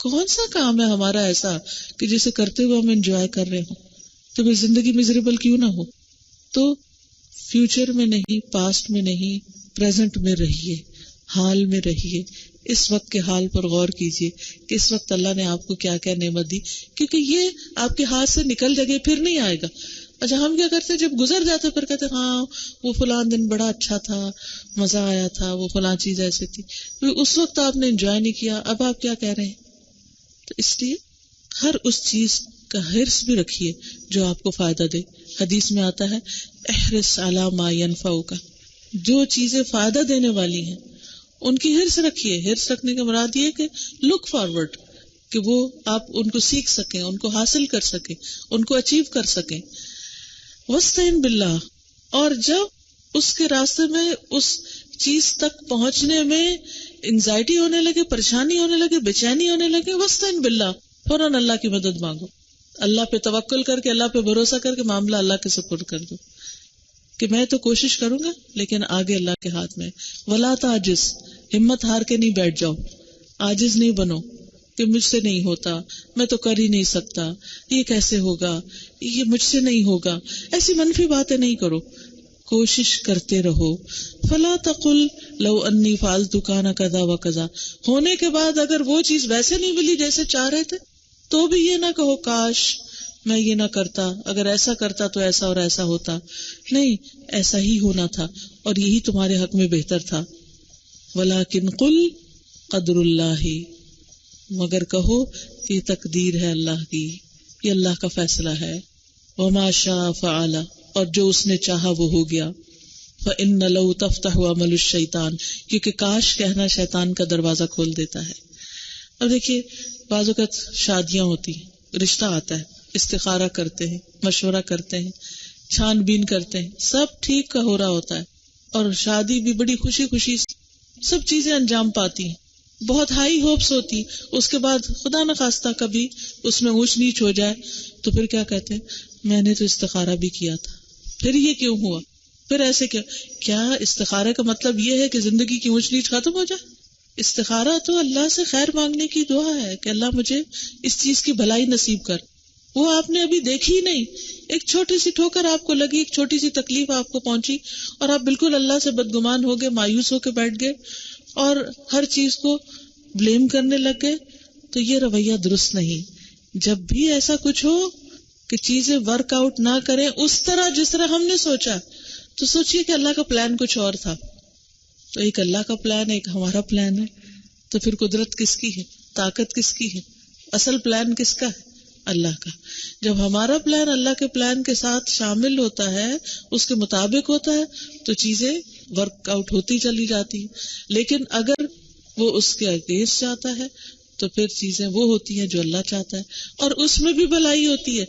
کون سا کام ہے ہمارا ایسا کہ جسے کرتے ہوئے ہم انجوائے کر رہے ہوں؟ تو پھر زندگی میزریبل کیوں نہ ہو؟ تو فیوچر میں نہیں، پاسٹ میں نہیں، پریزنٹ میں رہیے، حال میں رہیے. اس وقت کے حال پر غور کیجیے کہ اس وقت اللہ نے آپ کو کیا کیا نعمت دی، کیونکہ یہ آپ کے ہاتھ سے نکل جائے گی، پھر نہیں آئے گا. اچھا ہم کیا کرتے ہیں جب گزر جاتے پھر کہتے ہاں وہ فلاں دن بڑا اچھا تھا، مزہ آیا تھا، وہ فلاں چیز ایسے تھی، اس وقت آپ نے انجوائے نہیں کیا، اب آپ کیا کہہ رہے ہیں. تو اس لیے ہر اس چیز کا حرص بھی رکھیے جو آپ کو فائدہ دے. حدیث میں آتا ہے احرص علی ما ینفعک، جو چیزیں فائدہ دینے والی ہیں ان کی حرص رکھیے. حرص رکھنے کا مراد یہ ہے کہ لک فارورڈ، کہ وہ آپ ان کو سیکھ سکیں، ان کو حاصل کر سکیں، ان کو اچیو کر سکیں. واستعن باللہ، اور جب اس کے راستے میں اس چیز تک پہنچنے میں انگزائٹی ہونے لگے، پریشانی ہونے لگے، بے چینی ہونے لگے، واستعن باللہ، فوراً اللہ کی مدد مانگو. اللہ پہ توکل کر کے، اللہ پہ بھروسہ کر کے معاملہ اللہ کے سپرد کر دو کہ میں تو کوشش کروں گا لیکن آگے اللہ کے ہاتھ میں. ولا تعجز، ہمت ہار کے نہیں بیٹھ جاؤ، عاجز نہیں بنو کہ مجھ سے نہیں ہوتا، میں تو کر ہی نہیں سکتا، یہ کیسے ہوگا، یہ مجھ سے نہیں ہوگا، ایسی منفی باتیں نہیں کرو، کوشش کرتے رہو. فلا تقل لو انی فعلت کان کذا و کذا، ہونے کے بعد اگر وہ چیز ویسے نہیں ملی جیسے چاہ رہے تھے تو بھی یہ نہ کہو کاش میں یہ نہ کرتا، اگر ایسا کرتا تو ایسا اور ایسا ہوتا. نہیں، ایسا ہی ہونا تھا اور یہی تمہارے حق میں بہتر تھا. ولیکن قل قدر اللہ، مگر کہو یہ تقدیر ہے اللہ کی، یہ اللہ کا فیصلہ ہے. وما شاء فعل، اور جو اس نے چاہا وہ ہو گیا. فإن لو تفتح عمل الشیطان، کیونکہ کاش کہنا شیطان کا دروازہ کھول دیتا ہے. اب دیکھیے بعض اوقات شادیاں ہوتی ہیں، رشتہ آتا ہے، استخارہ کرتے ہیں، مشورہ کرتے ہیں، چھان بین کرتے ہیں، سب ٹھیک کا ہو رہا ہوتا ہے اور شادی بھی بڑی خوشی خوشی سب چیزیں انجام پاتی ہیں، بہت ہائی ہوپس ہوتی. اس کے بعد خدا نخواستہ کبھی اس میں اونچ نیچ ہو جائے تو پھر کیا کہتے ہیں، میں نے تو استخارہ بھی کیا تھا، پھر یہ کیوں ہوا، پھر ایسے کیا استخارے کا مطلب یہ ہے کہ زندگی کی اونچ نیچ ختم ہو جائے؟ استخارہ تو اللہ سے خیر مانگنے کی دعا ہے کہ اللہ مجھے اس چیز کی بھلائی نصیب کر. وہ آپ نے ابھی دیکھی ہی نہیں, ایک چھوٹی سی ٹھوکر آپ کو لگی, ایک چھوٹی سی تکلیف آپ کو پہنچی اور آپ بالکل اللہ سے بدگمان ہو گئے, مایوس ہو کے بیٹھ گئے اور ہر چیز کو بلیم کرنے لگ گئے. تو یہ رویہ درست نہیں. جب بھی ایسا کچھ ہو کہ چیزیں ورک آؤٹ نہ کریں اس طرح جس طرح ہم نے سوچا, تو سوچئے کہ اللہ کا پلان کچھ اور تھا. تو ایک اللہ کا پلان ہے, ایک ہمارا پلان ہے. تو پھر قدرت کس کی ہے, طاقت کس کی ہے, اصل پلان کس کا ہے؟ اللہ کا. جب ہمارا پلان اللہ کے پلان کے ساتھ شامل ہوتا ہے, اس کے مطابق ہوتا ہے, تو چیزیں ورک آؤٹ ہوتی چلی جاتی ہیں. لیکن اگر وہ اس کے اگینسٹ جاتا ہے تو پھر چیزیں وہ ہوتی ہیں جو اللہ چاہتا ہے, اور اس میں بھی بھلائی ہوتی ہے,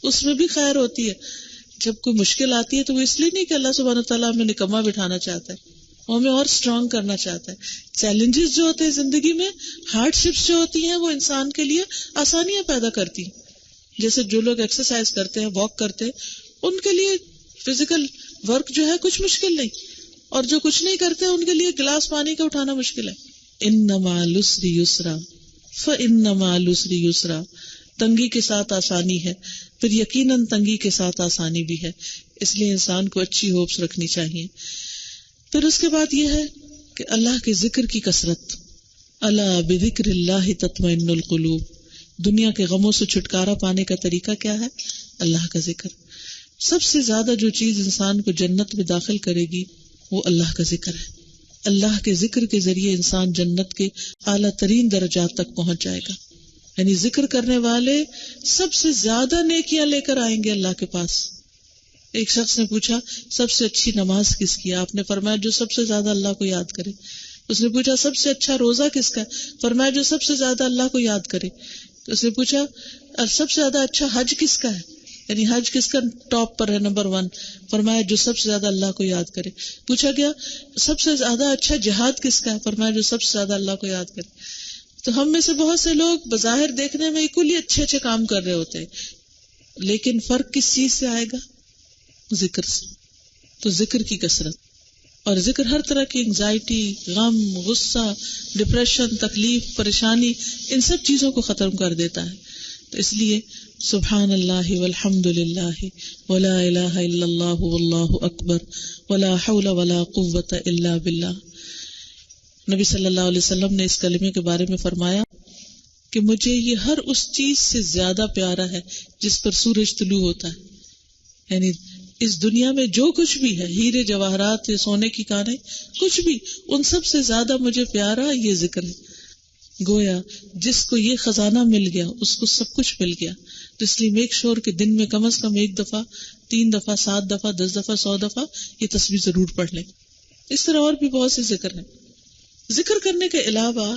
اس میں بھی خیر ہوتی ہے. جب کوئی مشکل آتی ہے تو وہ اس لیے نہیں کہ اللہ سبحانہ وتعالیٰ ہمیں نکما بٹھانا چاہتا ہے, وہ ہمیں اور اسٹرانگ کرنا چاہتا ہے. چیلنجز جو ہوتے ہیں زندگی میں, ہارڈ شپس جو ہوتی ہیں, وہ انسان کے لیے آسانیاں پیدا کرتی ہیں. جیسے جو لوگ ایکسرسائز کرتے ہیں, واک کرتے ہیں, ان کے لیے فزیکل ورک جو ہے کچھ مشکل نہیں, اور جو کچھ نہیں کرتے ان کے لیے گلاس پانی کا اٹھانا مشکل ہے. ان مع العسر یسرا فان مع العسر یسرا, تنگی کے ساتھ آسانی ہے, پھر یقیناً تنگی کے ساتھ آسانی بھی ہے. اس لیے انسان کو اچھی ہوپس رکھنی چاہیے. پھر اس کے بعد یہ ہے کہ اللہ کے ذکر کی کثرت. الا بذکر اللہ تطمئن القلوب. دنیا کے غموں سے چھٹکارا پانے کا طریقہ کیا ہے؟ اللہ کا ذکر. سب سے زیادہ جو چیز انسان کو جنت میں داخل کرے گی وہ اللہ کا ذکر ہے. اللہ کے ذکر کے ذریعے انسان جنت کے اعلیٰ ترین درجات تک پہنچ جائے گا. یعنی ذکر کرنے والے سب سے زیادہ نیکیاں لے کر آئیں گے اللہ کے پاس. ایک شخص نے پوچھا سب سے اچھی نماز کس کی ہے؟ آپ نے فرمایا جو سب سے زیادہ اللہ کو یاد کرے. اس نے پوچھا سب سے اچھا روزہ کس کا ہے؟ فرمایا جو سب سے زیادہ اللہ کو یاد کرے. اس نے پوچھا سب سے زیادہ اچھا حج کس کا ہے؟ یعنی حج کس کا ٹاپ پر ہے, نمبر 1؟ فرمایا جو سب سے زیادہ اللہ کو یاد کرے. پوچھا گیا سب سے زیادہ اچھا جہاد کس کا ہے؟ فرمایا جو سب سے زیادہ اللہ کو یاد کرے. تو ہم میں سے بہت سے لوگ بظاہر دیکھنے میں اکولی اچھے اچھے کام کر رہے ہوتے ہیں, لیکن فرق کس چیز سے آئے گا؟ ذکر سے. تو ذکر کی کثرت, اور ذکر ہر طرح کی انگزائٹی, غم, غصہ, ڈپریشن, تکلیف, پریشانی, ان سب چیزوں کو ختم کر دیتا ہے. تو اس لیے سبحان اللہ والحمد للہ ولا الہ الا اللہ واللہ اکبر ولا حول ولا قوة الا باللہ. نبی صلی اللہ علیہ وسلم نے اس کلمے کے بارے میں فرمایا کہ مجھے یہ ہر اس چیز سے زیادہ پیارا ہے جس پر سورج طلوع ہوتا ہے. یعنی اس دنیا میں جو کچھ بھی ہے, ہیرے جواہرات یا سونے کی کانیں, کچھ بھی, ان سب سے زیادہ مجھے پیارا یہ ذکر ہے. گویا جس کو یہ خزانہ مل گیا اس کو سب کچھ مل گیا. تو اس لیے میک شور کہ دن میں کم از کم 1 دفعہ, 3 دفعہ, 7 دفعہ, 10 دفعہ, 100 دفعہ یہ تسبیح ضرور پڑھ لیں. اس طرح اور بھی بہت سے ذکر ہیں. ذکر کرنے کے علاوہ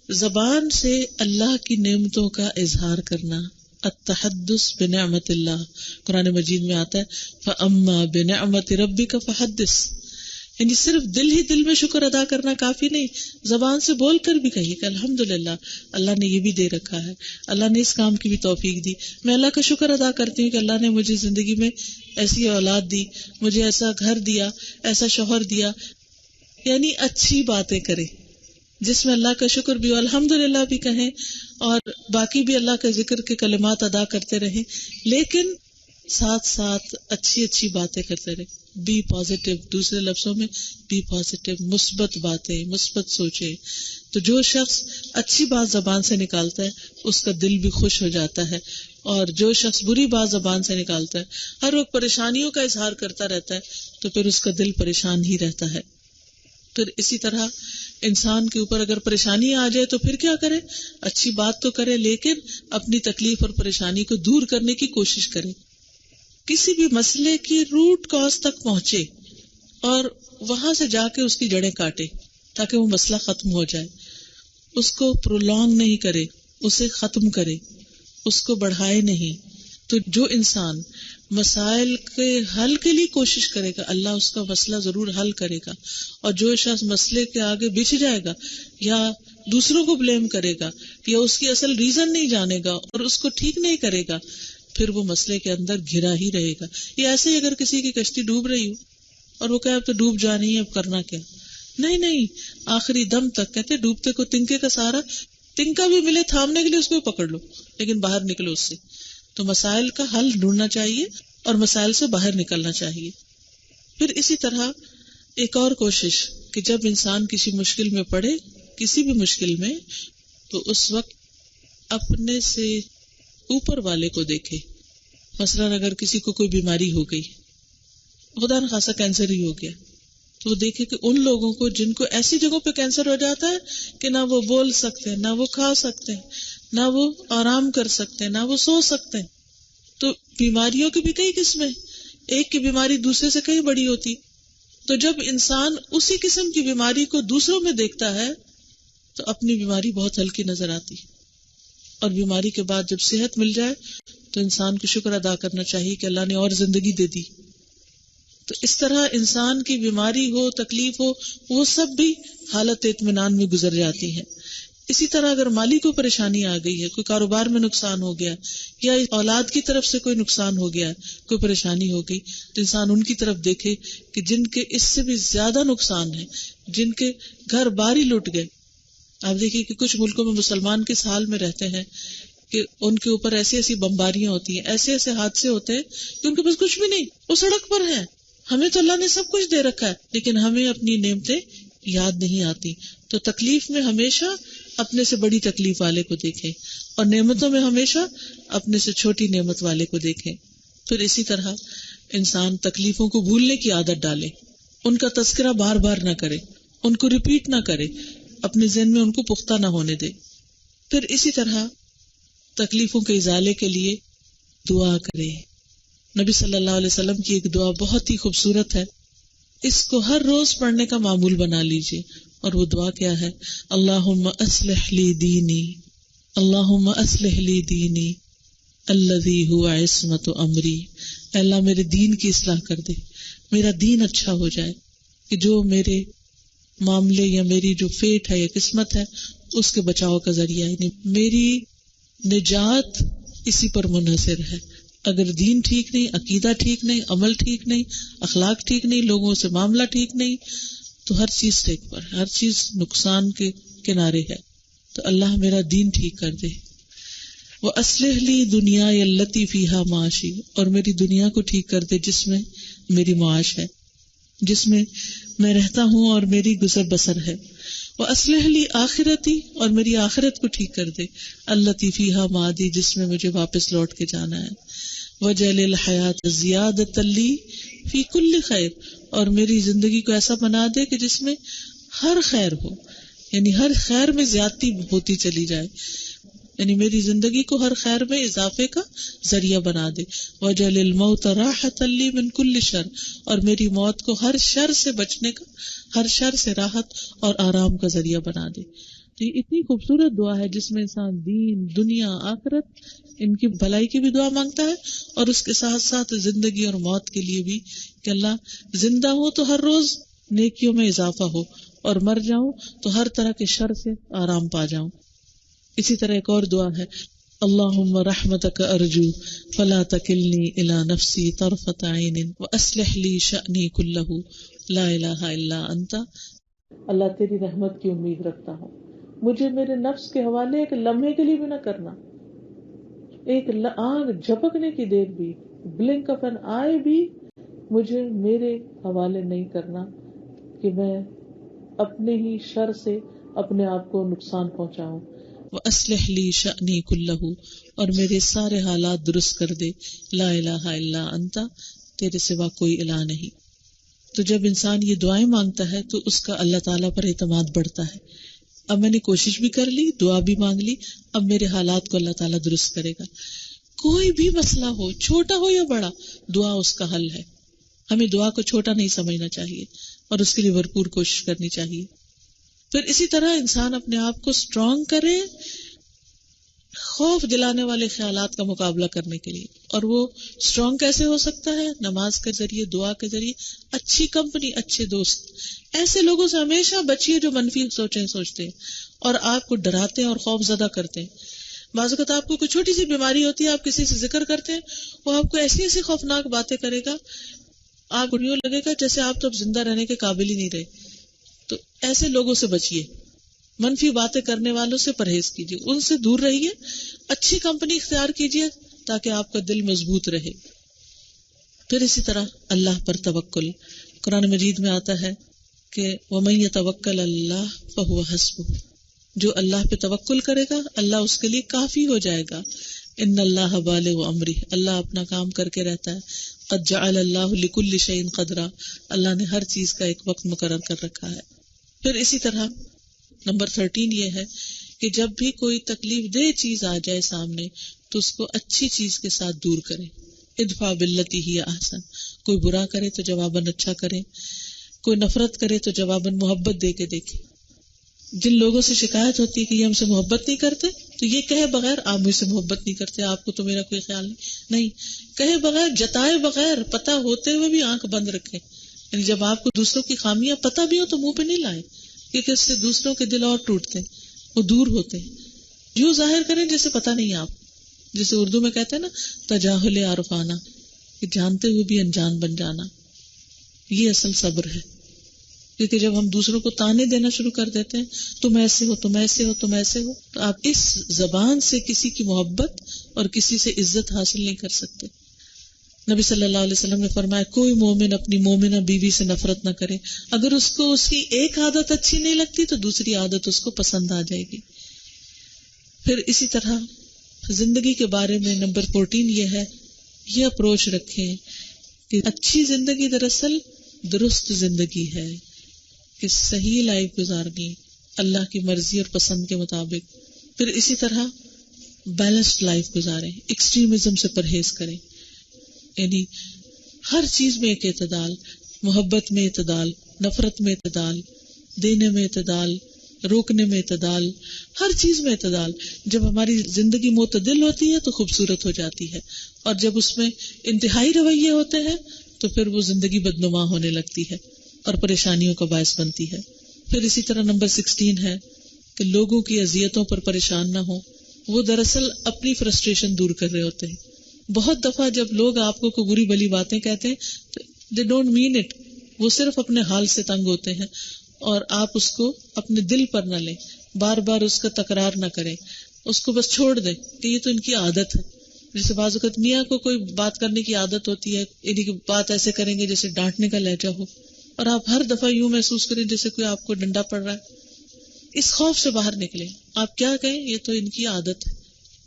زبان سے اللہ کی نعمتوں کا اظہار کرنا, التحدث بنعمت اللہ. قرآن مجید میں آتا ہے فَأَمَّا بِنِعْمَةِ رَبِّكَ فَحَدِّث. یعنی صرف دل ہی دل میں شکر ادا کرنا کافی نہیں, زبان سے بول کر بھی کہیے کہ الحمدللہ اللہ نے یہ بھی دے رکھا ہے, اللہ نے اس کام کی بھی توفیق دی, میں اللہ کا شکر ادا کرتی ہوں کہ اللہ نے مجھے زندگی میں ایسی اولاد دی, مجھے ایسا گھر دیا, ایسا شوہر دیا. یعنی اچھی باتیں کریں جس میں اللہ کا شکر بھی ہو, الحمدللہ بھی کہیں, اور باقی بھی اللہ کا ذکر کے کلمات ادا کرتے رہیں, لیکن ساتھ ساتھ اچھی اچھی باتیں کرتے رہیں. بی پازیٹیو, دوسرے لفظوں میں بی پازیٹیو, مثبت باتیں, مثبت سوچیں. تو جو شخص اچھی بات زبان سے نکالتا ہے اس کا دل بھی خوش ہو جاتا ہے, اور جو شخص بری بات زبان سے نکالتا ہے, ہر وقت پریشانیوں کا اظہار کرتا رہتا ہے, تو پھر اس کا دل پریشان ہی رہتا ہے. پھر اسی طرح انسان کے اوپر اگر پریشانی آ جائے تو پھر کیا کرے؟ اچھی بات تو کرے, لیکن اپنی تکلیف اور پریشانی کو دور کرنے کی کوشش کرے. کسی بھی مسئلے کی روٹ کاز تک پہنچے اور وہاں سے جا کے اس کی جڑیں کاٹے تاکہ وہ مسئلہ ختم ہو جائے. اس کو پرولونگ نہیں کرے, اسے ختم کرے, اس کو بڑھائے نہیں. تو جو انسان مسائل کے حل کے لیے کوشش کرے گا اللہ اس کا مسئلہ ضرور حل کرے گا, اور جو شخص مسئلے کے آگے بچھ جائے گا یا دوسروں کو بلیم کرے گا یا اس کی اصل ریزن نہیں جانے گا اور اس کو ٹھیک نہیں کرے گا, پھر وہ مسئلے کے اندر گھرا ہی رہے گا. یہ ایسے ہی اگر کسی کی کشتی ڈوب رہی ہو اور وہ کہے اب تو ڈوب جانی ہے, اب کرنا کیا, نہیں نہیں، آخری دم تک کہتے ڈوبتے کو تنکے کا سہارا، تنکا بھی ملے تھامنے کے لیے اس کو پکڑ لو، لیکن باہر نکلو اس سے. تو مسائل کا حل ڈھونڈنا چاہیے اور مسائل سے باہر نکلنا چاہیے. پھر اسی طرح ایک اور کوشش کہ جب انسان کسی مشکل میں پڑے، کسی بھی مشکل میں، تو اس وقت اپنے سے اوپر والے کو دیکھے. مثلاً اگر کسی کو کوئی بیماری ہو گئی، خدا نخواستہ کینسر ہی ہو گیا، تو وہ دیکھے کہ ان لوگوں کو جن کو ایسی جگہوں پہ کینسر ہو جاتا ہے کہ نہ وہ بول سکتے ہیں، نہ وہ کھا سکتے ہیں، نہ وہ آرام کر سکتے ہیں، نہ وہ سو سکتے ہیں. تو بیماریوں کی بھی کئی قسمیں، ایک کی بیماری دوسرے سے کئی بڑی ہوتی. تو جب انسان اسی قسم کی بیماری کو دوسروں میں دیکھتا ہے تو اپنی بیماری بہت ہلکی نظر آتی. اور بیماری کے بعد جب صحت مل جائے تو انسان کو شکر ادا کرنا چاہیے کہ اللہ نے اور زندگی دے دی. تو اس طرح انسان کی بیماری ہو، تکلیف ہو، وہ سب بھی حالت اطمینان میں گزر جاتی ہیں. اسی طرح اگر مالی کو پریشانی آ گئی ہے، کوئی کاروبار میں نقصان ہو گیا، یا اولاد کی طرف سے کوئی نقصان ہو گیا، کوئی پریشانی ہو گئی، تو انسان ان کی طرف دیکھے کہ جن کے اس سے بھی زیادہ نقصان ہے، جن کے گھر بار ہی لٹ گئے. آپ دیکھیے کہ کچھ ملکوں میں مسلمان کس حال میں رہتے ہیں کہ ان کے اوپر ایسی ایسی بمباریاں ہوتی ہیں، ایسے ایسے حادثے ہوتے ہیں کہ ان کے پاس کچھ بھی نہیں، وہ سڑک پر ہیں. ہمیں تو اللہ نے سب کچھ دے رکھا ہے، لیکن ہمیں اپنی نعمتیں یاد نہیں آتی. تو تکلیف میں ہمیشہ اپنے سے بڑی تکلیف والے کو دیکھیں، اور نعمتوں میں ہمیشہ اپنے سے چھوٹی نعمت والے کو دیکھیں. پھر اسی طرح انسان تکلیفوں کو بھولنے کی عادت ڈالے، ان کا تذکرہ بار بار نہ کرے، ان کو ریپیٹ نہ کرے، اپنے ذہن میں ان کو پختہ نہ ہونے دے. پھر اسی طرح تکلیفوں کے ازالے کے لیے دعا کرے. نبی صلی اللہ علیہ وسلم کی ایک دعا بہت ہی خوبصورت ہے، اس کو ہر روز پڑھنے کا معمول بنا لیجیے. اور وہ دعا کیا ہے؟ اللہم اصلح لی دینی، اللہم اصلح لی دینی الذی هو عصمت امری. اللہ میرے دین کی اصلاح کر دے، میرا دین اچھا ہو جائے کہ جو میرے معاملے یا میری جو فیٹ ہے یا قسمت ہے اس کے بچاؤ کا ذریعہ، یعنی میری نجات اسی پر منحصر ہے. اگر دین ٹھیک نہیں، عقیدہ ٹھیک نہیں، عمل ٹھیک نہیں، اخلاق ٹھیک نہیں، لوگوں سے معاملہ ٹھیک نہیں، تو ہر چیز ٹیک پر، ہر چیز نقصان کے کنارے ہے. تو اللہ میرا دین ٹھیک کر دے. وَأَصْلِحْ لِي دُنْيَايَ الَّتِي فِيهَا مَعَاشِي، اور میری دنیا کو ٹھیک کر دے جس میں میری معاش ہے، جس میں میں رہتا ہوں اور میری گزر بسر ہے. وَأَصْلِحْ لِي آخِرَتِي، اور میری آخرت کو ٹھیک کر دے، الَّتِي فِيهَا مَعَادِي، جس میں مجھے واپس لوٹ کے جانا ہے. وَجَعَلِ الْحَيَاةَ زِيَادَةً لِي فِي كُلِّ خَيْرٍ، اور میری زندگی کو ایسا بنا دے کہ جس میں ہر خیر ہو، یعنی ہر خیر میں زیادتی ہوتی چلی جائے، یعنی میری زندگی کو ہر خیر میں اضافے کا ذریعہ بنا دے. وَجَعَلِ الْمَوْتَ رَاحَةً لِّي مِن كُلِّ شَرٍ، اور میری موت کو ہر شر سے بچنے کا، ہر شر سے راحت اور آرام کا ذریعہ بنا دے. تو یہ اتنی خوبصورت دعا ہے جس میں انسان دین، دنیا، آخرت، ان کی بھلائی کی بھی دعا مانگتا ہے، اور اس کے ساتھ ساتھ زندگی اور موت کے لیے بھی کہ اللہ زندہ ہوں تو ہر روز نیکیوں میں اضافہ ہو، اور مر جاؤں تو ہر طرح کے شر سے آرام پا جاؤں. اسی طرح ایک اور دعا ہے، اللہم رحمتک ارجو فلا تکلنی الی نفسی طرفۃ عین واصلح لی شأنی کلہ لا الہ الا انت. اللہ تیری رحمت کی امید رکھتا ہوں، مجھے میرے نفس کے حوالے ایک لمحے کے لیے بھی نہ کرنا، ایک آنکھ جھپکنے کی دیر بھی، بلنک آف این آئی بھی مجھے میرے حوالے نہیں کرنا کہ میں اپنے ہی شر سے اپنے آپ کو نقصان پہنچاؤں. وَأَصْلِحْ لِي شَأْنِي كُلَّهُ، اور میرے سارے حالات درست کر دے، لا الہ الا انت، تیرے سوا کوئی الہ نہیں. تو جب انسان یہ دعائیں مانگتا ہے تو اس کا اللہ تعالیٰ پر اعتماد بڑھتا ہے. اب میں نے کوشش بھی کر لی، دعا بھی مانگ لی، اب میرے حالات کو اللہ تعالیٰ درست کرے گا. کوئی بھی مسئلہ ہو، چھوٹا ہو یا بڑا، دعا اس کا حل ہے. ہمیں دعا کو چھوٹا نہیں سمجھنا چاہیے اور اس کے لیے بھرپور کوشش کرنی چاہیے. پھر اسی طرح انسان اپنے آپ کو اسٹرانگ کرے خوف دلانے والے خیالات کا مقابلہ کرنے کے لیے. اور وہ اسٹرانگ کیسے ہو سکتا ہے؟ نماز کے ذریعے، دعا کے ذریعے، اچھی کمپنی، اچھے دوست. ایسے لوگوں سے ہمیشہ بچیے جو منفی سوچتے ہیں اور آپ کو ڈراتے ہیں اور خوف زدہ کرتے ہیں. بعض اوقات آپ کو کوئی چھوٹی سی بیماری ہوتی ہے، آپ کسی سے ذکر کرتے ہیں، وہ آپ کو ایسی ایسی خوفناک باتیں کرے گا، آپ کو یوں لگے گا جیسے آپ تو اب زندہ رہنے کے قابل ہی نہیں رہے. تو ایسے لوگوں سے بچیے، منفی باتیں کرنے والوں سے پرہیز کیجیے، ان سے دور رہیے، اچھی کمپنی اختیار کیجیے تاکہ آپ کا دل مضبوط رہے۔ پھر اسی طرح اللہ پر توکل، قرآن مجید میں آتا ہے کہ وَمَن يَتَوَكَّلْ عَلَى اللَّهِ فَهُوَ حَسْبُهُ، جو اللہ پہ توکل کرے گا اللہ اس کے لیے کافی ہو جائے گا۔ ان اللہ بالغ امرہ، اللہ اپنا کام کر کے رہتا ہے۔ قد جعل اللہ لکل شیء قدرا، اللہ نے ہر چیز کا ایک وقت مقرر کر رکھا ہے۔ پھر اسی طرح نمبر 13 یہ ہے کہ جب بھی کوئی تکلیف دہ چیز آ جائے سامنے تو اس کو اچھی چیز کے ساتھ دور کرے۔ ادفع باللتی ہی احسن، کوئی برا کرے تو جواباً اچھا کرے، کوئی نفرت کرے تو جواباً محبت دے کے دیکھے۔ جن لوگوں سے شکایت ہوتی ہے کہ یہ ہم سے محبت نہیں کرتے تو یہ کہے بغیر آپ مجھ سے محبت نہیں کرتے، آپ کو تو میرا کوئی خیال نہیں، کہے بغیر، جتائے بغیر، پتہ ہوتے ہوئے بھی آنکھ بند رکھے۔ یعنی جب آپ کو دوسروں کی خامیاں پتہ بھی ہو تو منہ پہ نہیں لائے، کیونکہ اس سے دوسروں کے دل اور ٹوٹتے، وہ دور ہوتے ہیں۔ یوں ظاہر کریں جیسے پتہ نہیں آپ، جسے اردو میں کہتے ہیں نا تجاہل عارفانہ، کہ جانتے ہوئے بھی انجان بن جانا، یہ اصل صبر ہے۔ کیونکہ جب ہم دوسروں کو تانے دینا شروع کر دیتے ہیں تم ایسے ہو، تم ایسے ہو، تم ایسے ہو، تو آپ اس زبان سے کسی کی محبت اور کسی سے عزت حاصل نہیں کر سکتے۔ نبی صلی اللہ علیہ وسلم نے فرمایا کوئی مومن اپنی مومنہ بیوی سے نفرت نہ کرے، اگر اس کو اس کی ایک عادت اچھی نہیں لگتی تو دوسری عادت اس کو پسند آ جائے گی۔ پھر اسی طرح زندگی کے بارے میں نمبر 14 یہ ہے، یہ اپروچ رکھیں کہ اچھی زندگی دراصل درست زندگی ہے، کہ صحیح لائف گزارنی اللہ کی مرضی اور پسند کے مطابق۔ پھر اسی طرح بیلنسڈ لائف گزاریں، ایکسٹریمزم سے پرہیز کریں، یعنی ہر چیز میں ایک اعتدال، محبت میں اعتدال، نفرت میں اعتدال، دینے میں اعتدال، روکنے میں اعتدال، ہر چیز میں اعتدال۔ جب ہماری زندگی معتدل ہوتی ہے تو خوبصورت ہو جاتی ہے، اور جب اس میں انتہائی رویے ہوتے ہیں تو پھر وہ زندگی بدنما ہونے لگتی ہے اور پریشانیوں کا باعث بنتی ہے۔ پھر اسی طرح نمبر 16 ہے کہ لوگوں کی اذیتوں پر پریشان نہ ہو، وہ دراصل اپنی فرسٹریشن دور کر رہے ہوتے ہیں۔ بہت دفعہ جب لوگ آپ کو کوئی بری بلی باتیں کہتے ہیں تو دے ڈونٹ مین اٹ، وہ صرف اپنے حال سے تنگ ہوتے ہیں، اور آپ اس کو اپنے دل پر نہ لیں، بار بار اس کا تکرار نہ کریں، اس کو بس چھوڑ دیں کہ یہ تو ان کی عادت ہے۔ جیسے بعض اوقات میاں کو کوئی بات کرنے کی عادت ہوتی ہے، یعنی کہ بات ایسے کریں گے جیسے ڈانٹنے کا لہجہ ہو، اور آپ ہر دفعہ یوں محسوس کریں جیسے کوئی آپ کو ڈنڈا پڑ رہا ہے۔ اس خوف سے باہر نکلیں، آپ کیا کہیں یہ تو ان کی عادت ہے،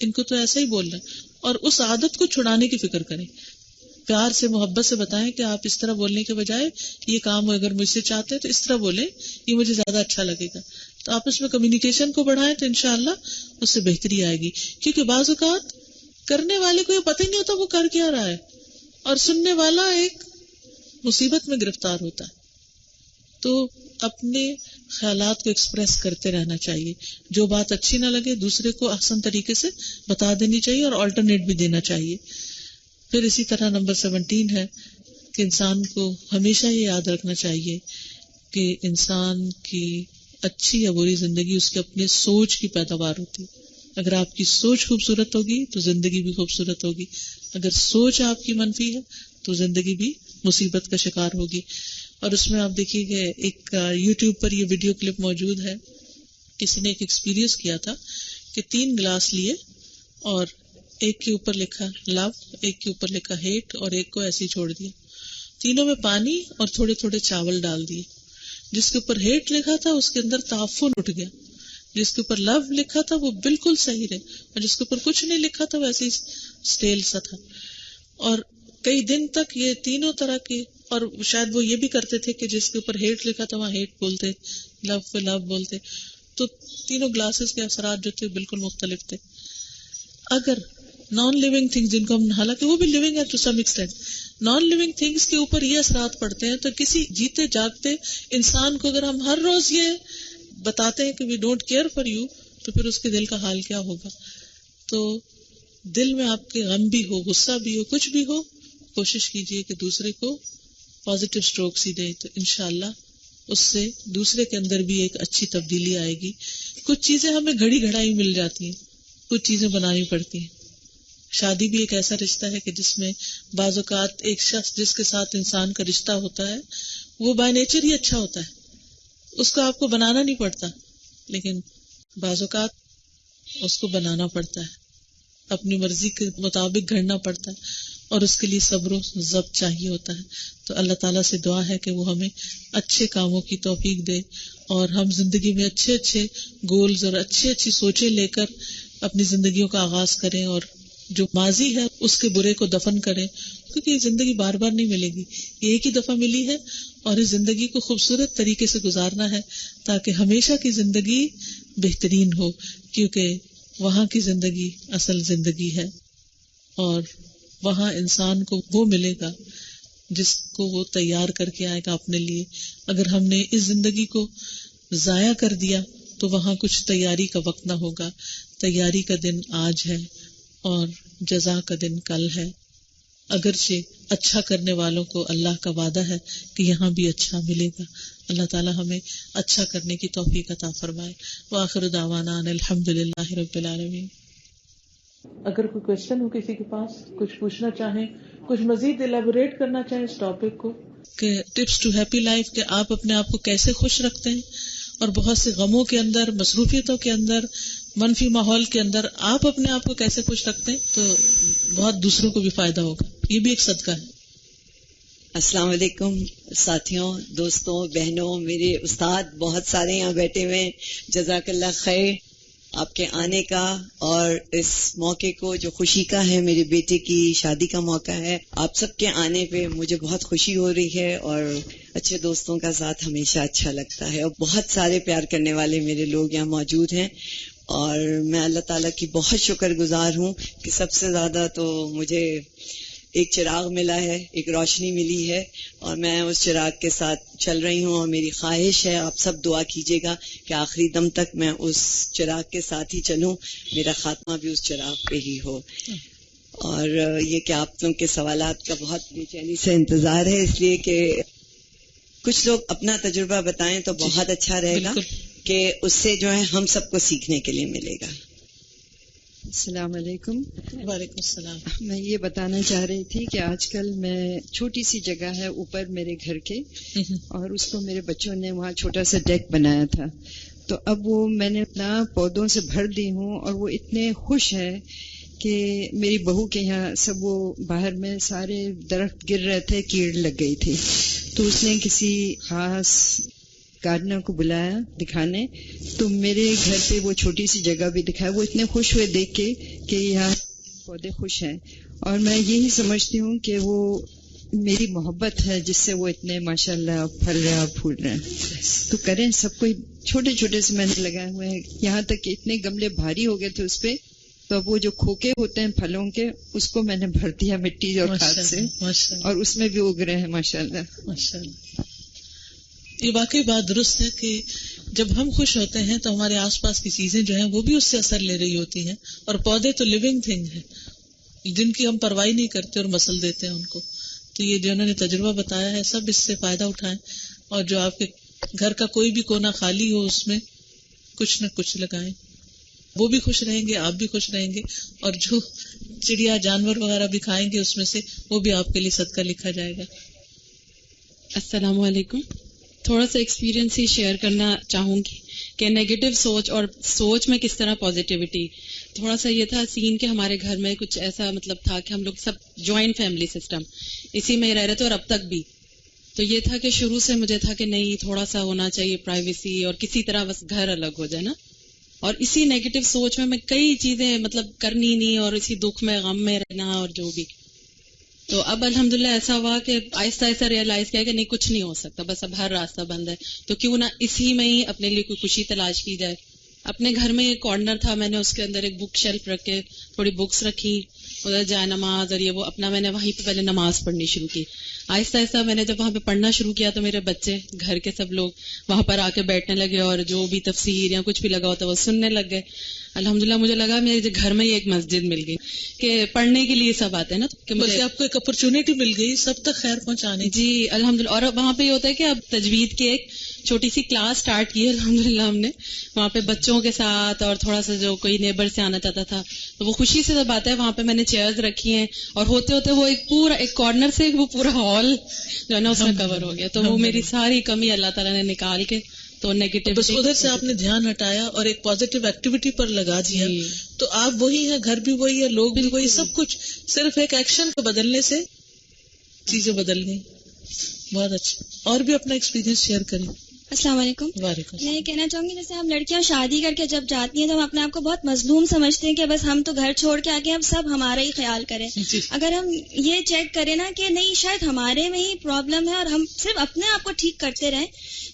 ان کو تو ایسا ہی بولنا ہے، اور اس عادت کو چھڑانے کی فکر کریں۔ پیار سے، محبت سے بتائیں کہ آپ اس طرح بولنے کے بجائے یہ کام اگر مجھ سے چاہتے ہیں تو اس طرح بولیں، یہ مجھے زیادہ اچھا لگے گا۔ تو آپ اس میں کمیونیکیشن کو بڑھائیں تو انشاءاللہ اس سے بہتری آئے گی، کیونکہ بعض اوقات کرنے والے کو یہ پتہ ہی نہیں ہوتا وہ کر کیا رہا ہے، اور سننے والا ایک مصیبت میں گرفتار ہوتا ہے۔ تو اپنے خیالات کو ایکسپریس کرتے رہنا چاہیے، جو بات اچھی نہ لگے دوسرے کو احسن طریقے سے بتا دینی چاہیے اور آلٹرنیٹ بھی دینا چاہیے۔ پھر اسی طرح نمبر 17 ہے کہ انسان کو ہمیشہ یہ یاد رکھنا چاہیے کہ انسان کی اچھی یا بری زندگی اس کے اپنے سوچ کی پیداوار ہوتی ہے۔ اگر آپ کی سوچ خوبصورت ہوگی تو زندگی بھی خوبصورت ہوگی، اگر سوچ آپ کی منفی ہے تو زندگی بھی مصیبت کا شکار ہوگی۔ اور اس میں آپ دیکھیے کہ ایک یوٹیوب پر یہ ویڈیو کلپ موجود ہے، کسی نے ایک ایکسپیرینس کیا تھا کہ 3 گلاس لیے اور ایک کے اوپر لکھا لو، ایک کے اوپر لکھا ہیٹ، اور ایک کو ایسے ہی چھوڑ دیا۔ تینوں میں پانی اور تھوڑے تھوڑے چاول ڈال دیے۔ جس کے اوپر ہیٹ لکھا تھا اس کے اندر تعفن اٹھ گیا، جس کے اوپر لو لکھا تھا وہ بالکل صحیح رہے، اور جس کے اوپر کچھ نہیں لکھا تھا ویسے ہی سٹیل سا تھا۔ اور کئی دن تک یہ تینوں طرح کے، اور شاید وہ یہ بھی کرتے تھے کہ جس کے اوپر ہیٹ لکھا تھا وہاں ہیٹ بولتے، لو پہ لو بولتے، تو تینوں گلاسز کے اثرات جو تھے بالکل مختلف تھے۔ اگر نان لیونگ تھنگز، جن کو ہم، حالانکہ وہ بھی لیونگ ہے to some extent, non living things کے اوپر یہ اثرات پڑتے ہیں، تو کسی جیتے جاگتے انسان کو اگر ہم ہر روز یہ بتاتے ہیں کہ we don't care for you, تو پھر اس کے دل کا حال کیا ہوگا۔ تو دل میں آپ کے غم بھی ہو، غصہ بھی ہو، کچھ بھی ہو، کوشش کیجئے کہ دوسرے کو پازیٹیو اسٹروکس ہی دیں، تو انشاءاللہ اس سے دوسرے کے اندر بھی ایک اچھی تبدیلی آئے گی۔ کچھ چیزیں ہمیں گھڑی گھڑائی مل جاتی ہیں، کچھ چیزیں بنانی پڑتی ہیں۔ شادی بھی ایک ایسا رشتہ ہے کہ جس میں بعض اوقات ایک شخص جس کے ساتھ انسان کا رشتہ ہوتا ہے وہ بائی نیچر ہی اچھا ہوتا ہے، اس کو آپ کو بنانا نہیں پڑتا، لیکن بعض اوقات اس کو بنانا پڑتا ہے، اپنی مرضی کے مطابق گھڑنا پڑتا ہے، اور اس کے لیے صبر و ضبط چاہیے ہوتا ہے. تو اللہ تعالیٰ سے دعا ہے کہ وہ ہمیں اچھے کاموں کی توفیق دے، اور ہم زندگی میں اچھے اچھے گولز اور اچھی سوچیں لے کر اپنی زندگیوں کا آغاز کریں، اور جو ماضی ہے اس کے برے کو دفن کریں، کیونکہ یہ زندگی بار بار نہیں ملے گی، یہ ایک ہی دفعہ ملی ہے، اور اس زندگی کو خوبصورت طریقے سے گزارنا ہے تاکہ ہمیشہ کی زندگی بہترین ہو، کیونکہ وہاں کی زندگی اصل زندگی ہے، اور وہاں انسان کو وہ ملے گا جس کو وہ تیار کر کے آئے گا اپنے لیے. اگر ہم نے اس زندگی کو ضائع کر دیا تو وہاں کچھ تیاری کا وقت نہ ہوگا. تیاری کا دن آج ہے اور جزا کا دن کل ہے. اگرچہ اچھا کرنے والوں کو اللہ کا وعدہ ہے کہ یہاں بھی اچھا ملے گا. اللہ تعالی ہمیں اچھا کرنے کی توفیق عطا فرمائے. وآخر دعوانا ان الحمد للہ رب العالمین. اگر کوئی کوشچن ہو کسی کے پاس، کچھ پوچھنا چاہیں، کچھ مزید الیبوریٹ کرنا چاہیں اس ٹاپک کو کہ ٹپس ٹو ہیپی لائف، کہ آپ اپنے آپ کو کیسے خوش رکھتے ہیں، اور بہت سے غموں کے اندر، مصروفیتوں کے اندر، منفی ماحول کے اندر آپ اپنے آپ کو کیسے خوش رکھتے ہیں، تو بہت دوسروں کو بھی فائدہ ہوگا. یہ بھی ایک صدقہ ہے. السلام علیکم ساتھیوں، دوستوں، بہنوں، میرے استاد بہت سارے یہاں بیٹھے ہوئے ہیں. جزاک اللہ خیر آپ کے آنے کا، اور اس موقع کو جو خوشی کا ہے، میرے بیٹے کی شادی کا موقع ہے، آپ سب کے آنے پہ مجھے بہت خوشی ہو رہی ہے. اور اچھے دوستوں کا ساتھ ہمیشہ اچھا لگتا ہے، اور بہت سارے پیار کرنے والے میرے لوگ یہاں موجود ہیں، اور میں اللہ تعالیٰ کی بہت شکر گزار ہوں کہ سب سے زیادہ تو مجھے ایک چراغ ملا ہے، ایک روشنی ملی ہے، اور میں اس چراغ کے ساتھ چل رہی ہوں. اور میری خواہش ہے آپ سب دعا کیجیے گا کہ آخری دم تک میں اس چراغ کے ساتھ ہی چلوں، میرا خاتمہ بھی اس چراغ پہ ہی ہو. اور یہ کہ آپ لوگوں کے سوالات کا بہت بے چینی سے انتظار ہے، اس لیے کہ کچھ لوگ اپنا تجربہ بتائیں تو بہت اچھا رہے گا، کہ اس سے جو ہے ہم سب کو سیکھنے کے لیے ملے گا. السلام علیکم. وعلیکم السلام. میں یہ بتانا چاہ رہی تھی کہ آج کل میں چھوٹی سی جگہ ہے اوپر میرے گھر کے، اور اس کو میرے بچوں نے وہاں چھوٹا سا ڈیک بنایا تھا، تو اب وہ میں نے اپنا پودوں سے بھر دی ہوں، اور وہ اتنے خوش ہے کہ میری بہو کے یہاں سب وہ باہر میں سارے درخت گر رہے تھے، کیڑ لگ گئی تھی، تو اس نے کسی خاص گارڈنر کو بلایا دکھانے، تو میرے گھر پہ وہ چھوٹی سی جگہ بھی دکھایا. وہ اتنے خوش ہوئے دیکھ کے کہ یہاں پودے خوش ہیں، اور میں یہی سمجھتی ہوں کہ وہ میری محبت ہے جس سے وہ اتنے ماشاءاللہ پھل رہے اور پھول رہے ہیں. تو کریں سب کو، چھوٹے چھوٹے سے میں نے لگائے ہوئے ہیں، یہاں تک کہ اتنے گملے بھاری ہو گئے تھے اس پہ، تو اب وہ جو کھوکے ہوتے ہیں پھلوں کے، اس کو میں نے بھر دیا مٹی اور کھاد سے، اور اس میں بھی اگ رہے ہیں ماشاءاللہ. یہ واقعی بات درست ہے کہ جب ہم خوش ہوتے ہیں تو ہمارے آس پاس کی چیزیں جو ہیں وہ بھی اس سے اثر لے رہی ہوتی ہیں، اور پودے تو لیونگ تھنگ ہیں جن کی ہم پرواہ نہیں کرتے اور مسل دیتے ہیں ان کو. تو یہ جو انہوں نے تجربہ بتایا ہے، سب اس سے فائدہ اٹھائیں، اور جو آپ کے گھر کا کوئی بھی کونا خالی ہو اس میں کچھ نہ کچھ لگائیں. وہ بھی خوش رہیں گے، آپ بھی خوش رہیں گے، اور جو چڑیا جانور وغیرہ بھی کھائیں گے اس میں سے، وہ بھی آپ کے لیے صدقہ لکھا جائے گا. السلام علیکم. تھوڑا سا ایکسپیرینس ہی شیئر کرنا چاہوں گی کہ نیگیٹو سوچ اور سوچ میں کس طرح پازیٹیوٹی. تھوڑا سا یہ تھا سین کہ ہمارے گھر میں کچھ ایسا تھا کہ ہم لوگ سب جوائنٹ فیملی سسٹم اسی میں رہ رہے تھے، اور اب تک بھی. تو یہ تھا کہ شروع سے مجھے تھا کہ نہیں، تھوڑا سا ہونا چاہیے پرائیویسی، اور کسی طرح بس گھر الگ ہو جائے نا. اور اسی نیگیٹو سوچ میں کئی چیزیں کرنی نہیں، اور اسی دکھ میں غم میں رہنا، اور جو بھی. تو اب الحمدللہ ایسا ہوا کہ آہستہ آہستہ ریئلائز کیا کہ نہیں، کچھ نہیں ہو سکتا، بس اب ہر راستہ بند ہے، تو کیوں نہ اسی میں ہی اپنے لیے کوئی خوشی تلاش کی جائے. اپنے گھر میں ایک کارنر تھا، میں نے اس کے اندر ایک بک شیلف رکھ کے تھوڑی بکس رکھی، ادھر جائے نماز، اور یہ وہ اپنا میں نے وہیں پہ پہلے نماز پڑھنی شروع کی. آہستہ آہستہ میں نے جب وہاں پہ پڑھنا شروع کیا تو میرے بچے گھر کے سب لوگ وہاں پر آ کے بیٹھنے لگے، اور جو بھی تفسیر یا کچھ بھی لگا ہوتا وہ سننے لگ گئے. الحمدللہ مجھے لگا میرے گھر میں ہی ایک مسجد مل گئی کہ پڑھنے کے لیے سب آتے ہیں نا، کہ مجھے آپ کو ایک اپرچونٹی مل گئی سب تک خیر پہنچانے. جی الحمدللہ. اور وہاں پہ یہ ہوتا ہے کہ اب تجوید کی ایک چھوٹی سی کلاس سٹارٹ کی ہے الحمدللہ ہم نے وہاں پہ بچوں کے ساتھ، اور تھوڑا سا جو کوئی نیبر سے آنا چاہتا تھا تو وہ خوشی سے سب آتا ہے. وہاں پہ میں نے چیئرز رکھی ہیں، اور ہوتے ہوتے وہ ایک پورا ایک کارنر سے وہ پورا ہال جو ہے نا اس میں کور ہو گیا. تو وہ میری ساری کمی اللہ تعالیٰ نے نکال کے تو نیگیٹو بس ادھر سے آپ نے دھیان ہٹایا اور ایک پازیٹیو ایکٹیویٹی پر لگا دیا تو آپ وہی ہیں, گھر بھی وہی ہے, لوگ بھی وہی, سب کچھ صرف ایک ایکشن کو بدلنے سے چیزیں بدل گئی. بہت اچھا. اور بھی اپنا ایکسپیرینس شیئر کریں. السلام علیکم. وعلیکم. میں یہ کہنا چاہوں گی جیسے ہم لڑکیاں شادی کر کے جب جاتی ہیں تو ہم اپنے آپ کو بہت مظلوم سمجھتے ہیں کہ بس ہم تو گھر چھوڑ کے آگے اب سب ہمارا ہی خیال کریں. اگر ہم یہ چیک کریں نا کہ نہیں شاید ہمارے میں ہی پرابلم ہے اور ہم صرف اپنے آپ کو ٹھیک کرتے رہیں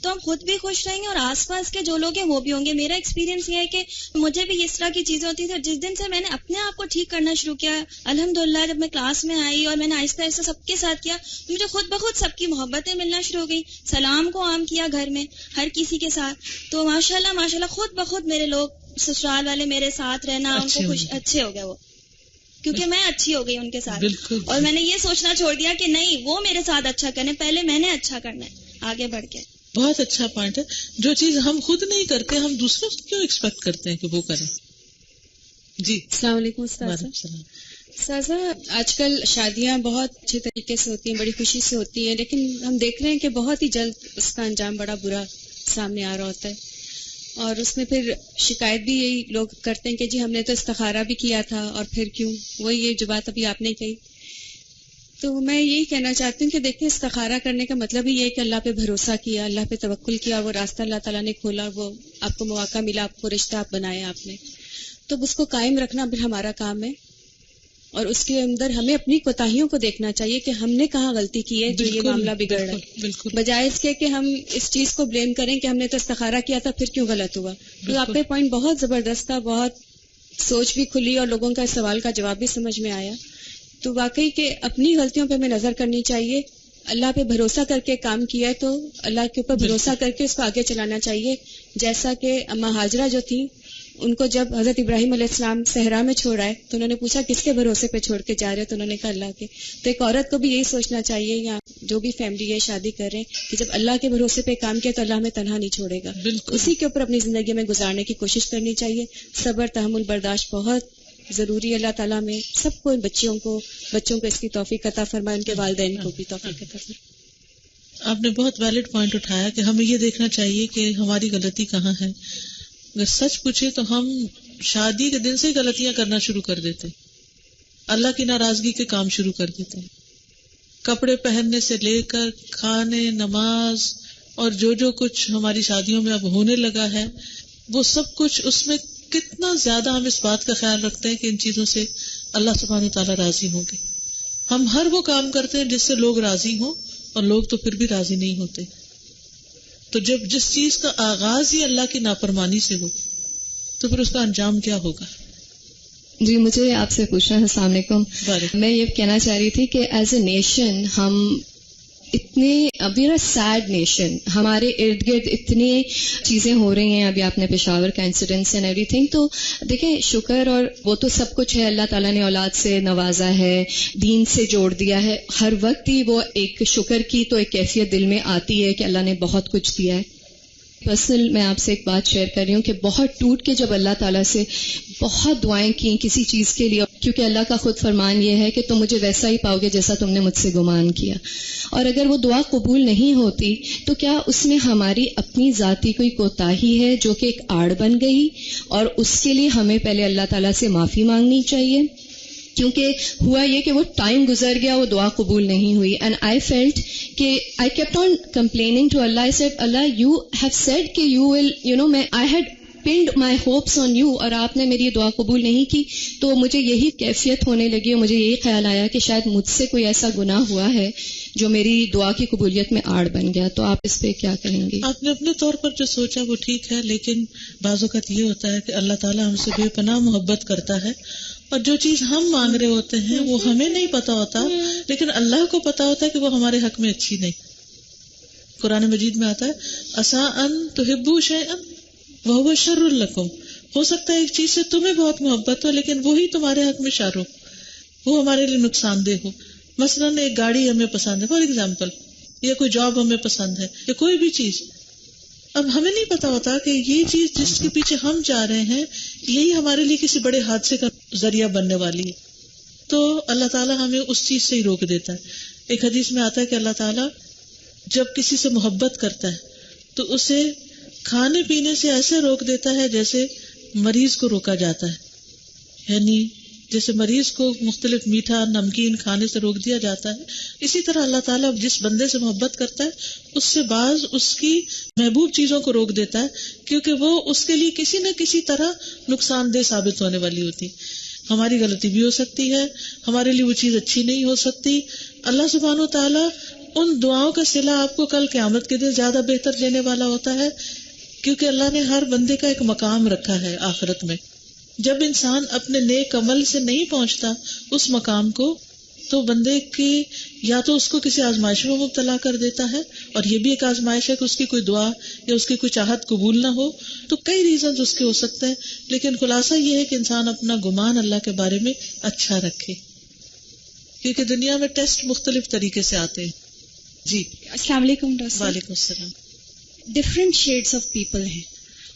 تو ہم خود بھی خوش رہیں گے اور آس پاس کے جو لوگ ہیں وہ بھی ہوں گے. میرا ایکسپیرینس یہ ہے کہ مجھے بھی اس طرح کی چیزیں ہوتی تھیں. جس دن سے میں نے اپنے آپ کو ٹھیک کرنا شروع کیا الحمدللہ جب میں کلاس میں آئی اور میں نے آہستہ آہستہ سب کے ساتھ کیا مجھے خود بخود سب کی محبتیں ملنا شروع ہو گئی. سلام کو عام کیا گھر میں ہر کسی کے ساتھ تو ماشاءاللہ خود بخود میرے لوگ سسرال والے میرے ساتھ رہنا ان کو اچھے ہو گئے وہ کیونکہ میں اچھی ہو گئی ان کے ساتھ. اور میں نے یہ سوچنا چھوڑ دیا کہ نہیں وہ میرے ساتھ اچھا کرنے پہلے میں نے اچھا کرنا ہے آگے بڑھ کے. بہت اچھا پوائنٹ ہے. جو چیز ہم خود نہیں کرتے ہم دوسروں سے کیوں ایکسپیکٹ کرتے ہیں کہ وہ کریں. جی السلام علیکم استاذہ. آج کل شادیاں بہت اچھے طریقے سے ہوتی ہیں, بڑی خوشی سے ہوتی ہیں, لیکن ہم دیکھ رہے ہیں کہ بہت ہی جلد اس کا انجام بڑا برا سامنے آ رہا ہوتا ہے اور اس میں پھر شکایت بھی یہی لوگ کرتے ہیں کہ جی ہم نے تو استخارہ بھی کیا تھا اور پھر کیوں. وہی یہ جو بات ابھی آپ نے کہی تو میں یہی کہنا چاہتی ہوں کہ دیکھیں استخارہ کرنے کا مطلب ہی یہ ہے کہ اللہ پہ بھروسہ کیا, اللہ پہ توکل کیا, وہ راستہ اللہ تعالیٰ نے کھولا, وہ آپ کو مواقع ملا, آپ کو رشتہ آپ بنایا آپ نے, تو اس کو قائم رکھنا پھر ہمارا کام ہے اور اس کے اندر ہمیں اپنی کوتاہیوں کو دیکھنا چاہیے کہ ہم نے کہاں غلطی کی ہے جو یہ معاملہ بگڑ رہا ہے, بجائے اس کے کہ ہم اس چیز کو بلیم کریں کہ ہم نے تو استخارہ کیا تھا پھر کیوں غلط ہوا. تو آپ کا پوائنٹ بہت زبردست تھا, بہت سوچ بھی کھلی اور لوگوں کا اس سوال کا جواب بھی سمجھ میں آیا. تو واقعی کہ اپنی غلطیوں پہ ہمیں نظر کرنی چاہیے, اللہ پہ بھروسہ کر کے کام کیا ہے تو اللہ کے اوپر بھروسہ کر کے اس کو آگے چلانا چاہیے. جیسا کہ اما ہاجرہ جو تھی ان کو جب حضرت ابراہیم علیہ السلام صحرا میں چھوڑ آئے تو انہوں نے پوچھا کس کے بھروسے پہ چھوڑ کے جا رہے, تو انہوں نے کہا اللہ کے. تو ایک عورت کو بھی یہی سوچنا چاہیے یا جو بھی فیملی ہے شادی کر رہے ہیں کہ جب اللہ کے بھروسے پہ کام کیا تو اللہ ہمیں تنہا نہیں چھوڑے گا, اسی کے اوپر اپنی زندگی میں گزارنے کی کوشش کرنی چاہیے. صبر تحمل برداشت بہت ضروری. اللہ تعالیٰ میں سب کو بچوں کو اس کی توفیق عطا فرمائے, ان کے والدین کو بھی توفیق عطا فرمائے. آپ نے بہت ویلڈ پوائنٹ اٹھایا کہ ہمیں یہ دیکھنا چاہیے کہ ہماری غلطی کہاں ہے. اگر سچ پوچھے تو ہم شادی کے دن سے ہی غلطیاں کرنا شروع کر دیتے, اللہ کی ناراضگی کے کام شروع کر دیتے. کپڑے پہننے سے لے کر کھانے, نماز اور جو کچھ ہماری شادیوں میں اب ہونے لگا ہے وہ سب کچھ اس میں کتنا زیادہ ہم اس بات کا خیال رکھتے ہیں کہ ان چیزوں سے اللہ سبحانہ تعالیٰ راضی ہوں گے. ہم ہر وہ کام کرتے ہیں جس سے لوگ راضی ہوں اور لوگ تو پھر بھی راضی نہیں ہوتے. تو جب جس چیز کا آغاز ہی اللہ کی نافرمانی سے ہو تو پھر اس کا انجام کیا ہوگا. جی مجھے آپ سے پوچھنا ہے. السلام علیکم. میں یہ کہنا چاہ رہی تھی کہ ایز اے نیشن ہم اتنے وی آر سیڈ نیشن, ہمارے ارد گرد اتنی چیزیں ہو رہی ہیں. ابھی آپ نے پشاور کا انسیڈنٹس اینڈ ایوری تھنگ, تو دیکھیں شکر اور وہ تو سب کچھ ہے, اللہ تعالیٰ نے اولاد سے نوازا ہے, دین سے جوڑ دیا ہے. ہر وقت ہی وہ ایک شکر کی تو ایک کیفیت دل میں آتی ہے کہ اللہ نے بہت کچھ دیا ہے. پرسنل میں آپ سے ایک بات شیئر کر رہی ہوں کہ بہت ٹوٹ کے جب اللہ تعالیٰ سے بہت دعائیں کی کسی چیز کے لیے, کیونکہ اللہ کا خود فرمان یہ ہے کہ تم مجھے ویسا ہی پاؤ گے جیسا تم نے مجھ سے گمان کیا. اور اگر وہ دعا قبول نہیں ہوتی تو کیا اس میں ہماری اپنی ذاتی کوئی کوتاہی ہے جو کہ ایک آڑ بن گئی, اور اس کے لیے ہمیں پہلے اللہ تعالیٰ سے معافی مانگنی چاہیے. کیونکہ ہوا یہ کہ وہ ٹائم گزر گیا, وہ دعا قبول نہیں ہوئی. اینڈ آئی فیلٹ کہ I kept on complaining to Allah. I said Allah you have said کہ یو ول میں آئی ہیڈ پنڈ مائی ہوپس آن یو, اور آپ نے میری دعا قبول نہیں کی. تو مجھے یہی کیفیت ہونے لگی اور مجھے یہی خیال آیا کہ شاید مجھ سے کوئی ایسا گناہ ہوا ہے جو میری دعا کی قبولیت میں آڑ بن گیا. تو آپ اس پہ کیا کہیں گے؟ آپ نے اپنے طور پر جو سوچا وہ ٹھیک ہے, لیکن بعض اوقات یہ ہوتا ہے کہ اللہ تعالیٰ ہم سے بے پناہ محبت کرتا ہے اور جو چیز ہم مانگ رہے ہوتے ہیں وہ ہمیں نہیں پتا ہوتا, لیکن اللہ کو پتا ہوتا ہے کہ وہ ہمارے حق میں اچھی نہیں. قرآن مجید میں آتا ہے عسیٰ ان تحبوا شیئا وہو شر لکم, ہو سکتا ہے ایک چیز سے تمہیں بہت محبت ہو لیکن وہی تمہارے حق میں شر ہو, وہ ہمارے لیے نقصان دہ ہو. مثلاً ایک گاڑی ہمیں پسند ہے فار ایگزامپل, یا کوئی جاب ہمیں پسند ہے, یا کوئی بھی چیز. اب ہمیں نہیں پتا ہوتا کہ یہ چیز جس کے پیچھے ہم جا رہے ہیں یہی ہمارے لیے کسی بڑے حادثے کا ذریعہ بننے والی ہے. تو اللہ تعالیٰ ہمیں اس چیز سے ہی روک دیتا ہے. ایک حدیث میں آتا ہے کہ اللہ تعالیٰ جب کسی سے محبت کرتا ہے تو اسے کھانے پینے سے ایسے روک دیتا ہے جیسے مریض کو روکا جاتا ہے، یعنی جیسے مریض کو مختلف میٹھا نمکین کھانے سے روک دیا جاتا ہے، اسی طرح اللہ تعالیٰ جس بندے سے محبت کرتا ہے اس سے بعض اس کی محبوب چیزوں کو روک دیتا ہے، کیونکہ وہ اس کے لیے کسی نہ کسی طرح نقصان دہ ثابت ہونے والی ہوتی. ہماری غلطی بھی ہو سکتی ہے، ہمارے لیے وہ چیز اچھی نہیں ہو سکتی. اللہ سبحانہ و تعالیٰ ان دعاؤں کا صلہ آپ کو کل قیامت کے دن زیادہ بہتر دینے والا ہوتا ہے، کیونکہ اللہ نے ہر بندے کا ایک مقام رکھا ہے آخرت میں. جب انسان اپنے نیک عمل سے نہیں پہنچتا اس مقام کو تو بندے کی یا تو اس کو کسی آزمائش میں مبتلا کر دیتا ہے، اور یہ بھی ایک آزمائش ہے کہ اس کی کوئی دعا یا اس کی کوئی چاہت قبول نہ ہو. تو کئی ریزنز اس کے ہو سکتے ہیں، لیکن خلاصہ یہ ہے کہ انسان اپنا گمان اللہ کے بارے میں اچھا رکھے، کیونکہ دنیا میں ٹیسٹ مختلف طریقے سے آتے ہیں. جی السلام علیکم ڈاکٹر. وعلیکم السلام. ڈفرینٹ شیڈس آف پیپل ہیں،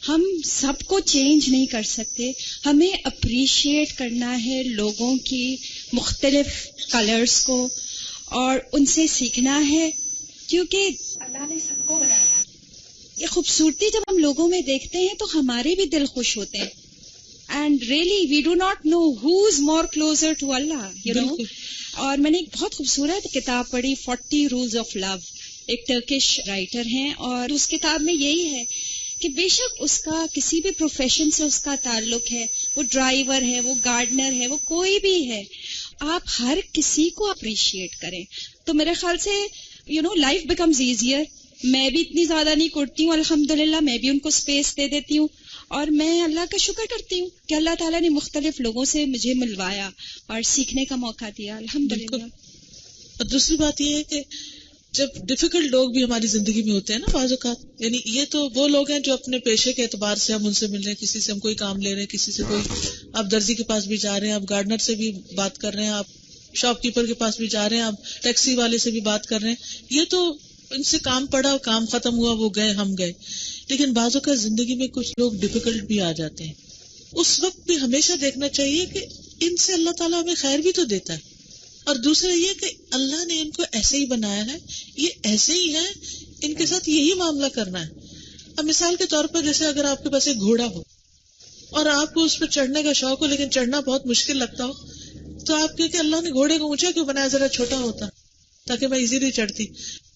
ہم سب کو چینج نہیں کر سکتے، ہمیں اپریشیٹ کرنا ہے لوگوں کی مختلف کلرز کو اور ان سے سیکھنا ہے، کیونکہ اللہ نے سب کو بنایا. یہ خوبصورتی جب ہم لوگوں میں دیکھتے ہیں تو ہمارے بھی دل خوش ہوتے ہیں. And really we do not know who is more closer to Allah, you know. اور میں نے ایک بہت خوبصورت کتاب پڑھی 40 رولز آف لو، ایک ٹرکش رائٹر ہیں، اور اس کتاب میں یہی ہے کہ بے شک اس کا کسی بھی پروفیشن سے اس کا تعلق ہے، وہ ڈرائیور ہے، وہ گارڈنر ہے، وہ کوئی بھی ہے، آپ ہر کسی کو اپریشیٹ کریں تو میرے خیال سے لائف بیکمز ایزیئر. میں بھی اتنی زیادہ نہیں کرتی ہوں الحمدللہ، میں بھی ان کو اسپیس دے دیتی ہوں، اور میں اللہ کا شکر کرتی ہوں کہ اللہ تعالیٰ نے مختلف لوگوں سے مجھے ملوایا اور سیکھنے کا موقع دیا الحمدللہ. اور دوسری بات یہ ہے کہ جب ڈیفیکلٹ لوگ بھی ہماری زندگی میں ہوتے ہیں نا بعض اوقات، یعنی یہ تو وہ لوگ ہیں جو اپنے پیشے کے اعتبار سے ہم ان سے مل رہے ہیں، کسی سے ہم کوئی کام لے رہے ہیں، کسی سے کوئی، آپ درزی کے پاس بھی جا رہے ہیں، آپ گارڈنر سے بھی بات کر رہے ہیں، آپ شاپ کیپر کے پاس بھی جا رہے ہیں، آپ ٹیکسی والے سے بھی بات کر رہے ہیں، یہ تو ان سے کام پڑا، کام ختم ہوا، وہ گئے، ہم گئے. لیکن بعض اوقات زندگی میں کچھ لوگ ڈیفیکلٹ بھی آ جاتے ہیں، اس وقت بھی ہمیشہ دیکھنا چاہیے کہ ان سے اللہ تعالیٰ ہمیں خیر بھی تو دیتا ہے، اور دوسرا یہ کہ اللہ نے ان کو ایسے ہی بنایا ہے، یہ ایسے ہی ہے، ان کے ساتھ یہی معاملہ کرنا ہے. اب مثال کے طور پر جیسے اگر آپ کے پاس ایک گھوڑا ہو اور آپ کو اس پہ چڑھنے کا شوق ہو لیکن چڑھنا بہت مشکل لگتا ہو، تو آپ کہ اللہ نے گھوڑے کو اونچا کیوں بنایا، ذرا چھوٹا ہوتا تاکہ میں ایزیلی چڑھتی.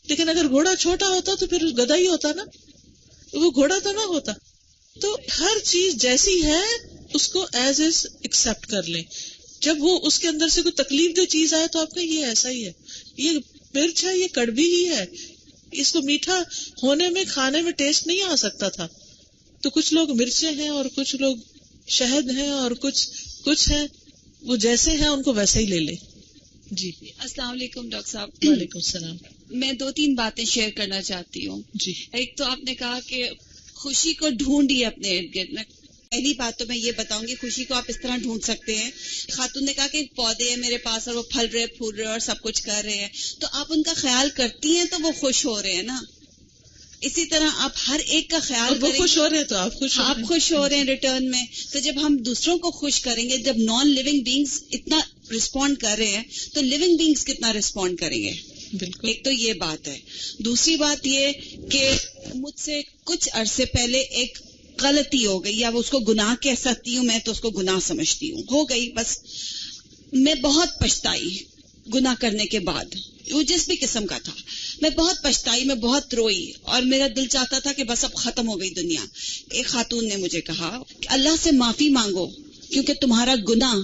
لیکن اگر گھوڑا چھوٹا ہوتا تو پھر گدھا ہی ہوتا نا، وہ گھوڑا تو نہ ہوتا. تو ہر چیز جیسی ہے اس کو ایز از ایکسپٹ کر لیں. جب وہ اس کے اندر سے کوئی تکلیف دہ چیز آئے تو آپ کہیں یہ ایسا ہی ہے، یہ مرچ ہے، یہ کڑوی ہی ہے، اس کو میٹھا ہونے میں کھانے میں ٹیسٹ نہیں آ سکتا تھا. تو کچھ لوگ مرچیں ہیں اور کچھ لوگ شہد ہیں اور کچھ ہیں وہ جیسے ہیں ان کو ویسے ہی لے لیں. جی السلام علیکم ڈاکٹر صاحب. وعلیکم السلام. میں 2-3 باتیں شیئر کرنا چاہتی ہوں. جی ایک تو آپ نے کہا کہ خوشی کو ڈھونڈیے اپنے ارد گرد. میں پہلی بات تو میں یہ بتاؤں گی خوشی کو آپ اس طرح ڈھونڈ سکتے ہیں. خاتون نے کہا کہ پودے ہیں میرے پاس اور وہ پھل رہے پھول رہے اور سب کچھ کر رہے ہیں، تو آپ ان کا خیال کرتی ہیں تو وہ خوش ہو رہے ہیں نا. اسی طرح آپ ہر ایک کا خیال وہ خوش ہو رہے ہیں تو آپ خوش ہو رہے ہیں ریٹرن میں. تو جب ہم دوسروں کو خوش کریں گے، جب نان لیونگ بینگز اتنا رسپونڈ کر رہے ہیں تو لیونگ بینگز کتنا رسپونڈ کریں گے. بالکل. ایک تو یہ بات ہے. دوسری بات یہ کہ مجھ سے کچھ عرصے پہلے ایک غلطی ہو گئی، یا اس کو گناہ کہہ سکتی ہوں، میں تو اس کو گناہ سمجھتی ہوں، ہو گئی بس. میں بہت پچھتائی گناہ کرنے کے بعد، وہ جس بھی قسم کا تھا. میں بہت پچھتائی، میں بہت روئی اور میرا دل چاہتا تھا کہ بس اب ختم ہو گئی دنیا. ایک خاتون نے مجھے کہا کہ اللہ سے معافی مانگو کیونکہ تمہارا گناہ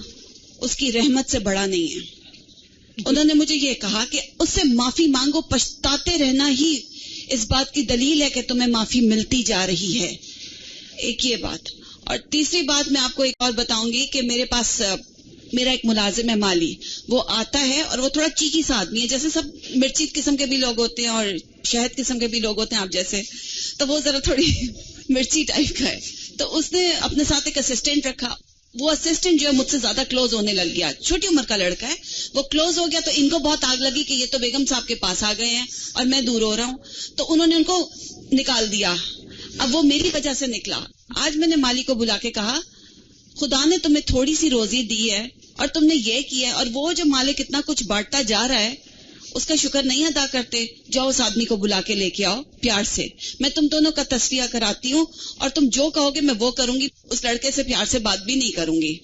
اس کی رحمت سے بڑا نہیں ہے. انہوں نے مجھے یہ کہا کہ اس سے معافی مانگو، پچھتاتے رہنا ہی اس بات کی دلیل ہے کہ تمہیں معافی ملتی جا رہی ہے. ایک یہ بات. اور تیسری بات میں آپ کو ایک اور بتاؤں گی کہ میرے پاس میرا ایک ملازم ہے مالی، وہ آتا ہے اور وہ تھوڑا چیکی سا آدمی ہے، جیسے سب مرچی قسم کے بھی لوگ ہوتے ہیں اور شہد قسم کے بھی لوگ ہوتے ہیں آپ جیسے، تو وہ ذرا تھوڑی مرچی ٹائپ کا ہے. تو اس نے اپنے ساتھ ایک اسسٹنٹ رکھا. وہ اسسٹنٹ جو ہے مجھ سے زیادہ کلوز ہونے لگ گیا. چھوٹی عمر کا لڑکا ہے، وہ کلوز ہو گیا تو ان کو بہت آگ لگی کہ یہ تو بیگم صاحب کے پاس آ گئے ہیں اور میں دور ہو رہا ہوں. تو انہوں نے ان کو نکال دیا. اب وہ میری وجہ سے نکلا. آج میں نے مالی کو بلا کے کہا خدا نے تمہیں تھوڑی سی روزی دی ہے اور تم نے یہ کیا ہے، اور وہ جو مالک اتنا کچھ بانٹتا جا رہا ہے اس کا شکر نہیں ادا کرتے. جاؤ اس آدمی کو بلا کے لے کے آؤ پیار سے, میں تم دونوں کا تصفیہ کراتی ہوں, اور تم جو کہو گے میں وہ کروں گی. اس لڑکے سے پیار سے بات بھی نہیں کروں گی,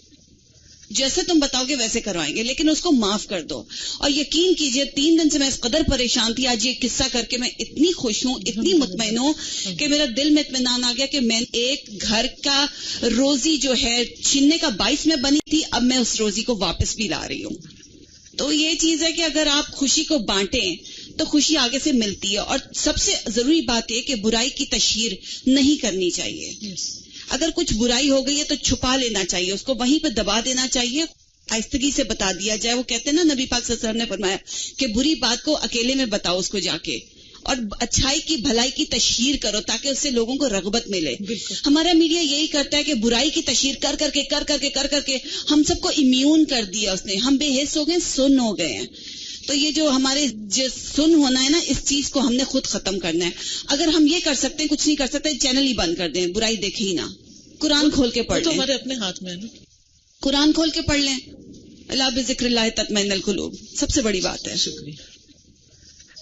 جیسے تم بتاؤ گے ویسے کروائیں گے, لیکن اس کو معاف کر دو. اور یقین کیجئے 3 دن سے میں اس قدر پریشان تھی, آج یہ قصہ کر کے میں اتنی خوش ہوں, اتنی مطمئن ہوں کہ میرا دل میں اطمینان آ گیا کہ میں ایک گھر کا روزی جو ہے چھیننے کا باعث میں بنی تھی, اب میں اس روزی کو واپس بھی لا رہی ہوں. تو یہ چیز ہے کہ اگر آپ خوشی کو بانٹیں تو خوشی آگے سے ملتی ہے. اور سب سے ضروری بات یہ کہ برائی کی تشہیر نہیں کرنی چاہیے. اگر کچھ برائی ہو گئی ہے تو چھپا لینا چاہیے, اس کو وہیں پہ دبا دینا چاہیے, آہستگی سے بتا دیا جائے. وہ کہتے ہیں نا, نبی پاک صلی اللہ علیہ وسلم نے فرمایا کہ بری بات کو اکیلے میں بتاؤ اس کو جا کے, اور اچھائی کی بھلائی کی تشہیر کرو تاکہ اس سے لوگوں کو رغبت ملے. ہمارا میڈیا یہی کرتا ہے کہ برائی کی تشہیر کر کر کے ہم سب کو امیون کر دیا اس نے, ہم بے حس ہو گئے, سن ہو گئے ہیں. تو یہ جو ہمارے سن ہونا ہے نا, اس چیز کو ہم نے خود ختم کرنا ہے. اگر ہم یہ کر سکتے ہیں, کچھ نہیں کر سکتے, چینل ہی بند کر دیں, برائی دیکھیں ہی نہ, قرآن کھول کے پڑھ لیں. تو ہمارے اپنے ہاتھ میں ہے نا, قرآن کھول کے پڑھ لیں. اللہ بذکر اللہ تطمئن القلوب, سب سے بڑی بات ہے. شکریہ.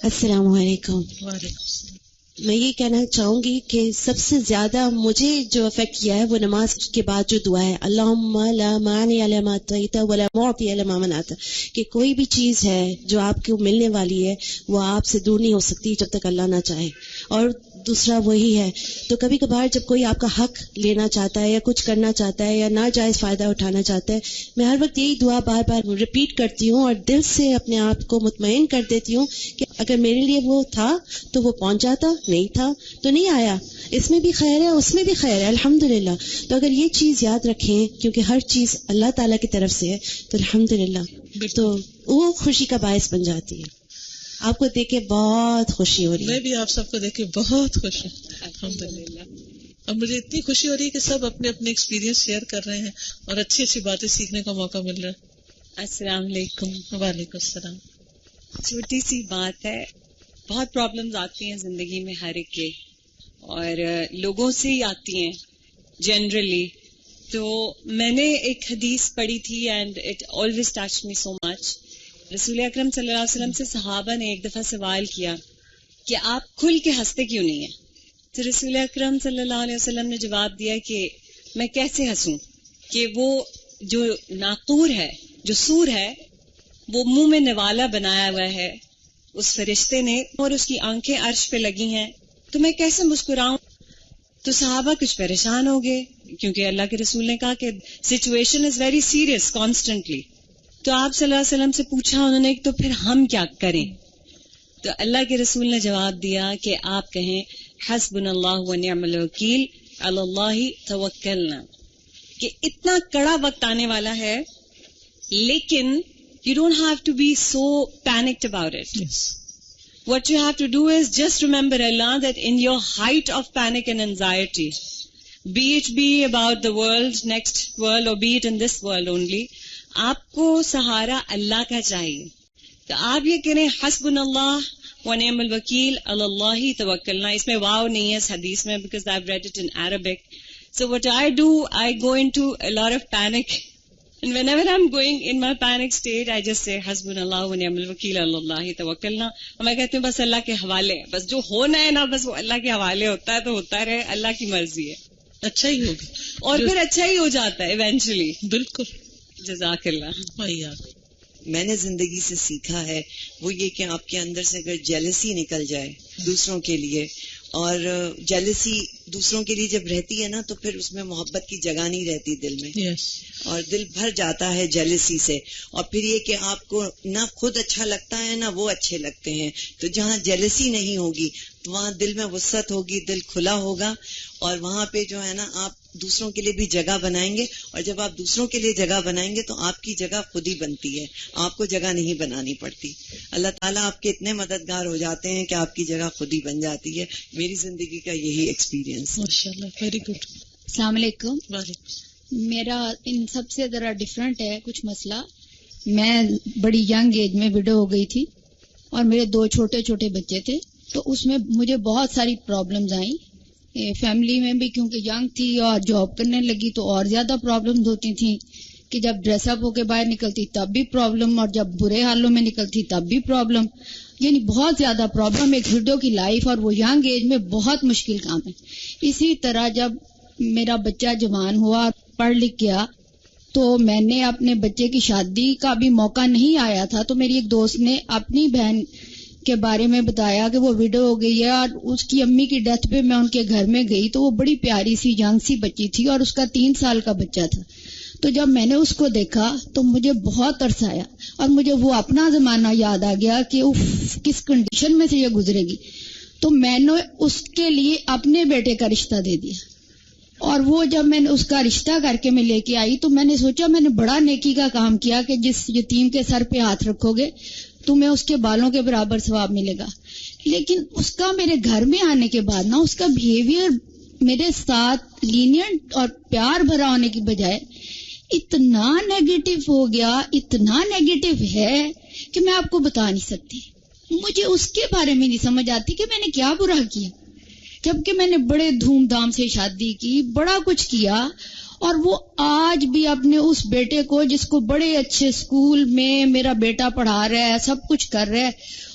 السلام علیکم. وعلیکم السلام. میں یہ کہنا چاہوں گی کہ سب سے زیادہ مجھے جو افیکٹ کیا ہے وہ نماز کے بعد جو دعا ہے, اللہم لا مانع لما اعطیت ولا معطی لما منعت, کہ کوئی بھی چیز ہے جو آپ کو ملنے والی ہے وہ آپ سے دور نہیں ہو سکتی جب تک اللہ نہ چاہے. اور دوسرا وہی ہے, تو کبھی کبھار جب کوئی آپ کا حق لینا چاہتا ہے یا کچھ کرنا چاہتا ہے یا ناجائز فائدہ اٹھانا چاہتا ہے, میں ہر وقت یہی دعا بار بار ریپیٹ کرتی ہوں اور دل سے اپنے آپ کو مطمئن کر دیتی ہوں کہ اگر میرے لیے وہ تھا تو وہ پہنچ جاتا, نہیں تھا تو نہیں آیا, اس میں بھی خیر ہے اس میں بھی خیر ہے, الحمدللہ. تو اگر یہ چیز یاد رکھیں, کیونکہ ہر چیز اللہ تعالیٰ کی طرف سے ہے, تو الحمدللہ تو وہ خوشی کا باعث بن جاتی ہے. آپ کو دیکھ کے بہت خوشی ہو رہی ہے. میں بھی آپ سب کو دیکھ کے بہت خوش ہوں, الحمدللہ. اب مجھے اتنی خوشی ہو رہی ہے کہ سب اپنے اپنے ایکسپیرینس شیئر کر رہے ہیں اور اچھی اچھی باتیں سیکھنے کا موقع مل رہا ہے. السلام علیکم. وعلیکم السلام. چھوٹی سی بات ہے, بہت پرابلمز آتی ہیں زندگی میں ہر ایک کے, اور لوگوں سے ہی آتی ہیں جنرلی. تو میں نے ایک حدیث پڑھی تھی and it always touch me so much. رسول اکرم صلی اللہ علیہ وسلم سے صحابہ نے ایک دفعہ سوال کیا کہ آپ کھل کے ہنستے کیوں نہیں ہیں؟ تو رسول اکرم صلی اللہ علیہ وسلم نے جواب دیا کہ میں کیسے ہنسوں, کہ وہ جو ناقور ہے, جو سور ہے, وہ منہ میں نوالا بنایا ہوا ہے اس فرشتے نے, اور اس کی آنکھیں عرش پہ لگی ہیں, تو میں کیسے مسکراؤں؟ تو صحابہ کچھ پریشان ہو گئے, کیونکہ اللہ کے رسول نے کہا کہ situation is very serious constantly. تو آپ صلی اللہ علیہ وسلم سے پوچھا انہوں نے تو پھر ہم کیا کریں؟ تو اللہ کے رسول نے جواب دیا کہ آپ کہیں حسبنا اللہ ونعم الوکیل علی اللہ توکلنا, کہ اتنا کڑا وقت آنے والا ہے لیکن you don't have to be so panicked about it. Yes. What you have to do is just remember Allah, that in your height of panic and anxiety, be it about the world, next world, or be it in this world only, آپ کو سہارا اللہ کا چاہیے. تو آپ یہ کہہ رہے ہیں حسبنا اللہ ونعم الوکیل علی اللہ توکلنا. اس میں واو نہیں ہے اس حدیث میں, because I've read it in Arabic. So what I do, I go into a lot of panic. And whenever I'm going in my panic state, I just say حسبنا اللہ ونعم الوکیل علی اللہ توکلنا. اور میں کہتی ہوں بس اللہ کے حوالے, بس جو ہونا ہے نا بس وہ اللہ کے حوالے ہوتا ہے, تو ہوتا رہے, اللہ کی مرضی ہے, اچھا ہی ہوگا, اور پھر اچھا ہی ہو جاتا ہے ایونچولی. بالکل. جزاک اللہ. میں نے زندگی سے سیکھا ہے وہ یہ کہ آپ کے اندر سے اگر جیلسی نکل جائے دوسروں کے لیے, اور جیلسی دوسروں کے لیے جب رہتی ہے نا تو پھر اس میں محبت کی جگہ نہیں رہتی دل میں. اور دل بھر جاتا ہے جیلسی سے, اور پھر یہ کہ آپ کو نہ خود اچھا لگتا ہے نہ وہ اچھے لگتے ہیں. تو جہاں جیلسی نہیں ہوگی تو وہاں دل میں وسعت ہوگی, دل کھلا ہوگا, اور وہاں پہ جو ہے نا آپ دوسروں کے لیے بھی جگہ بنائیں گے, اور جب آپ دوسروں کے لیے جگہ بنائیں گے تو آپ کی جگہ خود ہی بنتی ہے, آپ کو جگہ نہیں بنانی پڑتی. اللہ تعالیٰ آپ کے اتنے مددگار ہو جاتے ہیں کہ آپ کی جگہ خود ہی بن جاتی ہے. میری زندگی کا یہی ایکسپیرینس. ماشاءاللہ, ویری گڈ. السلام علیکم. وعلیکم. میرا ان سب سے ذرا ڈفرینٹ ہے کچھ مسئلہ. میں بڑی ینگ ایج میں وڈو ہو گئی تھی اور میرے 2 چھوٹے چھوٹے بچے تھے, تو اس میں مجھے بہت ساری پرابلمز آئیں فیملی میں بھی, کیونکہ ینگ تھی اور جاب کرنے لگی تو اور زیادہ پرابلمز ہوتی تھیں کہ جب ڈریس اپ ہو کے باہر نکلتی تب بھی پرابلم، اور جب برے حالوں میں نکلتی تب بھی پرابلم، یعنی بہت زیادہ پرابلم ایک ویڈیو کی لائف، اور وہ ینگ ایج میں بہت مشکل کام ہے. اسی طرح جب میرا بچہ جوان ہوا، پڑھ لکھ گیا، تو میں نے اپنے بچے کی شادی کا بھی موقع نہیں آیا تھا، تو میری ایک دوست نے اپنی بہن کے بارے میں بتایا کہ وہ ویڈو ہو گئی ہے، اور اس کی امی کی ڈیتھ پہ میں ان کے گھر میں گئی تو وہ بڑی پیاری سی ینگ سی بچی تھی اور اس کا 3 سال کا بچہ تھا. تو جب میں نے اس کو دیکھا تو مجھے بہت ترس آیا، اور مجھے وہ اپنا زمانہ یاد آ گیا کہ کس کنڈیشن میں سے یہ گزرے گی. تو میں نے اس کے لیے اپنے بیٹے کا رشتہ دے دیا، اور وہ جب میں نے اس کا رشتہ کر کے میں لے کے آئی تو میں نے سوچا میں نے بڑا نیکی کا کام کیا کہ جس یتیم کے سر پہ ہاتھ رکھو گے تمہیں اس کے بالوں کے برابر ثواب ملے گا. لیکن اس کا میرے گھر میں آنے کے بعد نا اس کا بیہیویئر میرے ساتھ لینینٹ اور پیار بھرا ہونے کی بجائے اتنا نیگیٹو ہو گیا، اتنا نیگیٹو ہے کہ میں آپ کو بتا نہیں سکتی. مجھے اس کے بارے میں نہیں سمجھ آتی کہ میں نے کیا برا کیا، جبکہ میں نے بڑے دھوم دھام سے شادی کی، بڑا کچھ کیا، اور وہ آج بھی اپنے اس بیٹے کو جس کو بڑے اچھے اسکول میں میرا بیٹا پڑھا رہا ہے، سب کچھ کر رہا ہے،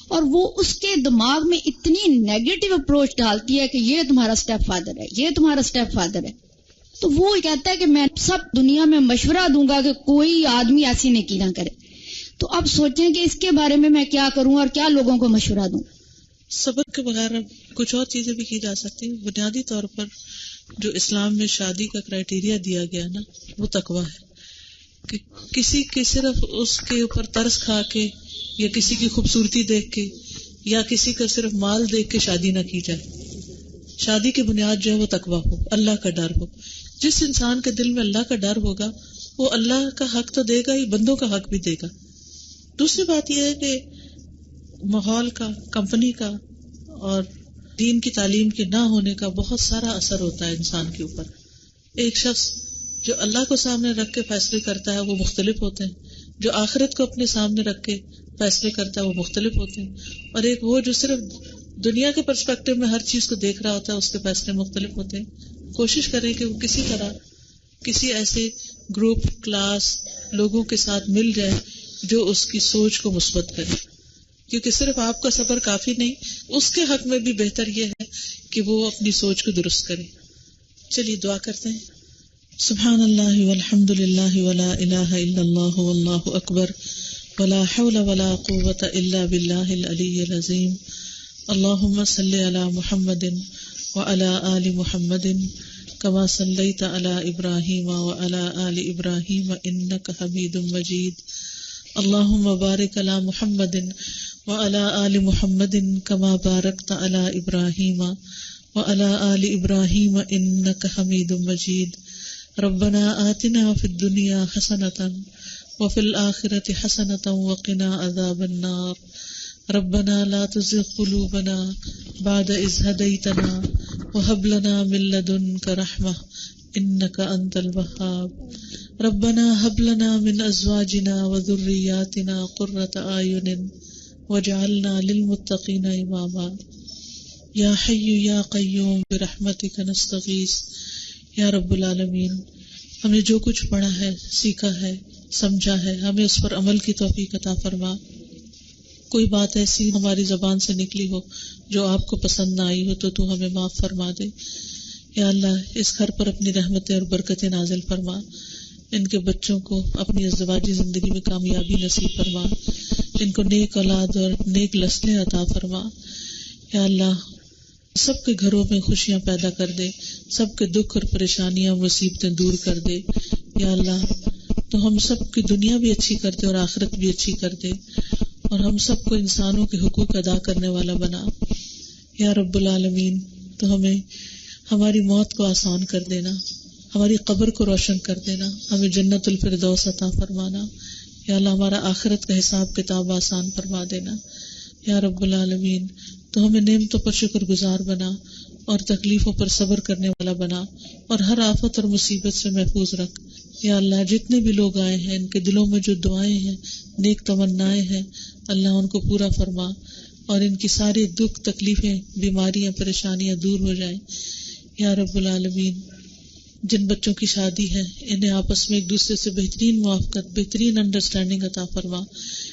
اور وہ اس کے دماغ میں اتنی نیگیٹو اپروچ ڈالتی ہے کہ یہ تمہارا اسٹیپ فادر ہے، یہ تمہارا اسٹیپ فادر ہے. تو وہ کہتا ہے کہ میں سب دنیا میں مشورہ دوں گا کہ کوئی آدمی ایسی نیکی نہ کرے. تو اب سوچیں کہ اس کے بارے میں کیا کروں اور کیا لوگوں کو مشورہ دوں. صبر کے بغیر کچھ اور چیزیں بھی کی جا سکتی ہیں. بنیادی طور پر جو اسلام میں شادی کا کرائیٹیریا دیا گیا نا وہ تقویٰ ہے، کہ کسی کے صرف اس کے اوپر ترس کھا کے یا کسی کی خوبصورتی دیکھ کے یا کسی کا صرف مال دیکھ کے شادی نہ کی جائے. شادی کی بنیاد جو ہے وہ تقویٰ ہو، اللہ کا ڈر ہو. جس انسان کے دل میں اللہ کا ڈر ہوگا وہ اللہ کا حق تو دے گا ہی، بندوں کا حق بھی دے گا. دوسری بات یہ ہے کہ ماحول کا، کمپنی کا اور دین کی تعلیم کے نہ ہونے کا بہت سارا اثر ہوتا ہے انسان کے اوپر. ایک شخص جو اللہ کو سامنے رکھ کے فیصلے کرتا ہے وہ مختلف ہوتے ہیں، جو آخرت کو اپنے سامنے رکھ کے فیصلے کرتا ہے وہ مختلف ہوتے ہیں، اور ایک وہ جو صرف دنیا کے پرسپیکٹو میں ہر چیز کو دیکھ رہا ہوتا ہے اس کے فیصلے مختلف ہوتے ہیں. کوشش کریں کہ وہ کسی طرح کسی ایسے گروپ، کلاس، لوگوں کے ساتھ مل جائے جو اس کی سوچ کو مثبت کرے، کیونکہ صرف آپ کا صبر کافی نہیں، اس کے حق میں بھی بہتر یہ ہے کہ وہ اپنی سوچ کو درست کرے. چلیے دعا کرتے ہیں. سبحان اللہ والحمد للہ ولا الہ الا اللہ واللہ اکبر ولا حول ولا قوة الا باللہ العلی العظیم. اللہم صلی علی محمد وعلی آل محمد کما صلیت علی ابراہیم وعلی آل ابراہیم انک حمید مجید. اللہم بارک علی محمد وعلی آل محمد کما بارکت علی ابراہیم وعلی آل ابراہیم انک حمید مجید. ربنا آتنا فی الدنیا حسنۃ وفی الآخرۃ حسنۃ وقنا عذاب النار. ربنا لا تزغ قلوبنا بعد إذ هديتنا وهب لنا من لدنك رحمة إنك أنت الوهاب. ربنا هب لنا من أزواجنا وذرياتنا قرة أعين واجعلنا للمتقين إماما. يا حي يا قيوم برحمتك نستغيث. یا رب العالمین، ہم نے جو کچھ پڑھا ہے، سیکھا ہے، سمجھا ہے، ہمیں اس پر عمل کی توفیق عطا فرما. کوئی بات ایسی ہماری زبان سے نکلی ہو جو آپ کو پسند نہ آئی ہو تو ہمیں معاف فرما دے. یا اللہ، اس گھر پر اپنی رحمتیں اور برکتیں نازل فرما. ان کے بچوں کو اپنی ازدواجی زندگی میں کامیابی نصیب فرما. ان کو نیک اولاد اور نیک نسلیں عطا فرما. یا اللہ، سب کے گھروں میں خوشیاں پیدا کر دے، سب کے دکھ اور پریشانیاں مصیبتیں دور کر دے. یا اللہ، تو ہم سب کی دنیا بھی اچھی کر دے اور آخرت بھی اچھی کر دے، اور ہم سب کو انسانوں کے حقوق ادا کرنے والا بنا. یا رب العالمین، تو ہمیں ہماری موت کو آسان کر دینا، ہماری قبر کو روشن کر دینا، ہمیں جنت الفردوس عطا فرمانا. یا اللہ، ہمارا آخرت کا حساب کتاب آسان فرما دینا. یا رب العالمین، تو ہمیں نعمتوں پر شکر گزار بنا اور تکلیفوں پر صبر کرنے والا بنا، اور ہر آفت اور مصیبت سے محفوظ رکھ. یا اللہ، جتنے بھی لوگ آئے ہیں ان کے دلوں میں جو دعائیں ہیں، نیک تمنائیں ہیں، اللہ ان کو پورا فرما، اور ان کی ساری دکھ، تکلیفیں، بیماریاں، پریشانیاں دور ہو جائیں. یا رب العالمین، جن بچوں کی شادی ہے انہیں آپس میں ایک دوسرے سے بہترین موافقت، بہترین انڈرسٹینڈنگ عطا فرما،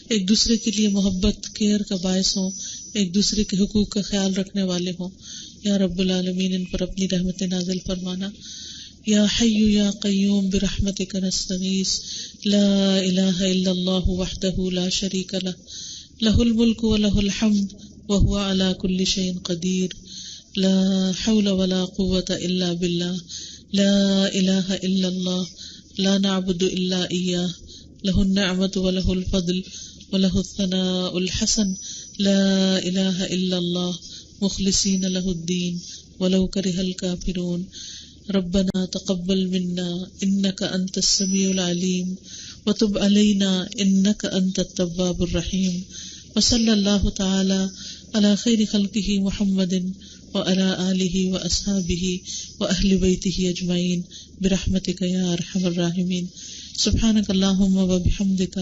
ایک دوسرے کے لیے محبت کیئر کا باعث ہوں، ایک دوسرے کے حقوق کا خیال رکھنے والے ہوں. یا رب العالمین ان پر اپنی رحمت نازل فرمانا. یا حی یا قیوم برحمتک نستغیث. لا الہ الا اللہ وحدہ لا شریک لہ، لہ الملک ولہ الحمد وہو علی کل شیء قدیر. لا حول ولا قوة الا باللہ. لا الہ الا اللہ. لا نعبد الا ایاہ. لہ النعمت ولہ الفضل ولہ الثناء الحسن. لا الہ الا اللہ مخلصین لہ الدین ولو کرہ الکافرون. ربنا تقبل منا انک انت السمیع العلیم وتب علینا انک انت التواب الرحیم. وصلی اللہ تعالی علی خیر خلقہ محمد وعلی آلہ واصحابہ واہل بیتہ اجمعین برحمتک یا ارحم الراحمین. سبحانک اللہم وبحمدک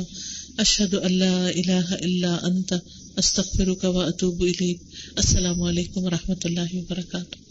اشہد ان لا الہ الا انت استغفرک واتوب الیک. السلام علیکم ورحمۃ اللہ وبرکاتہ.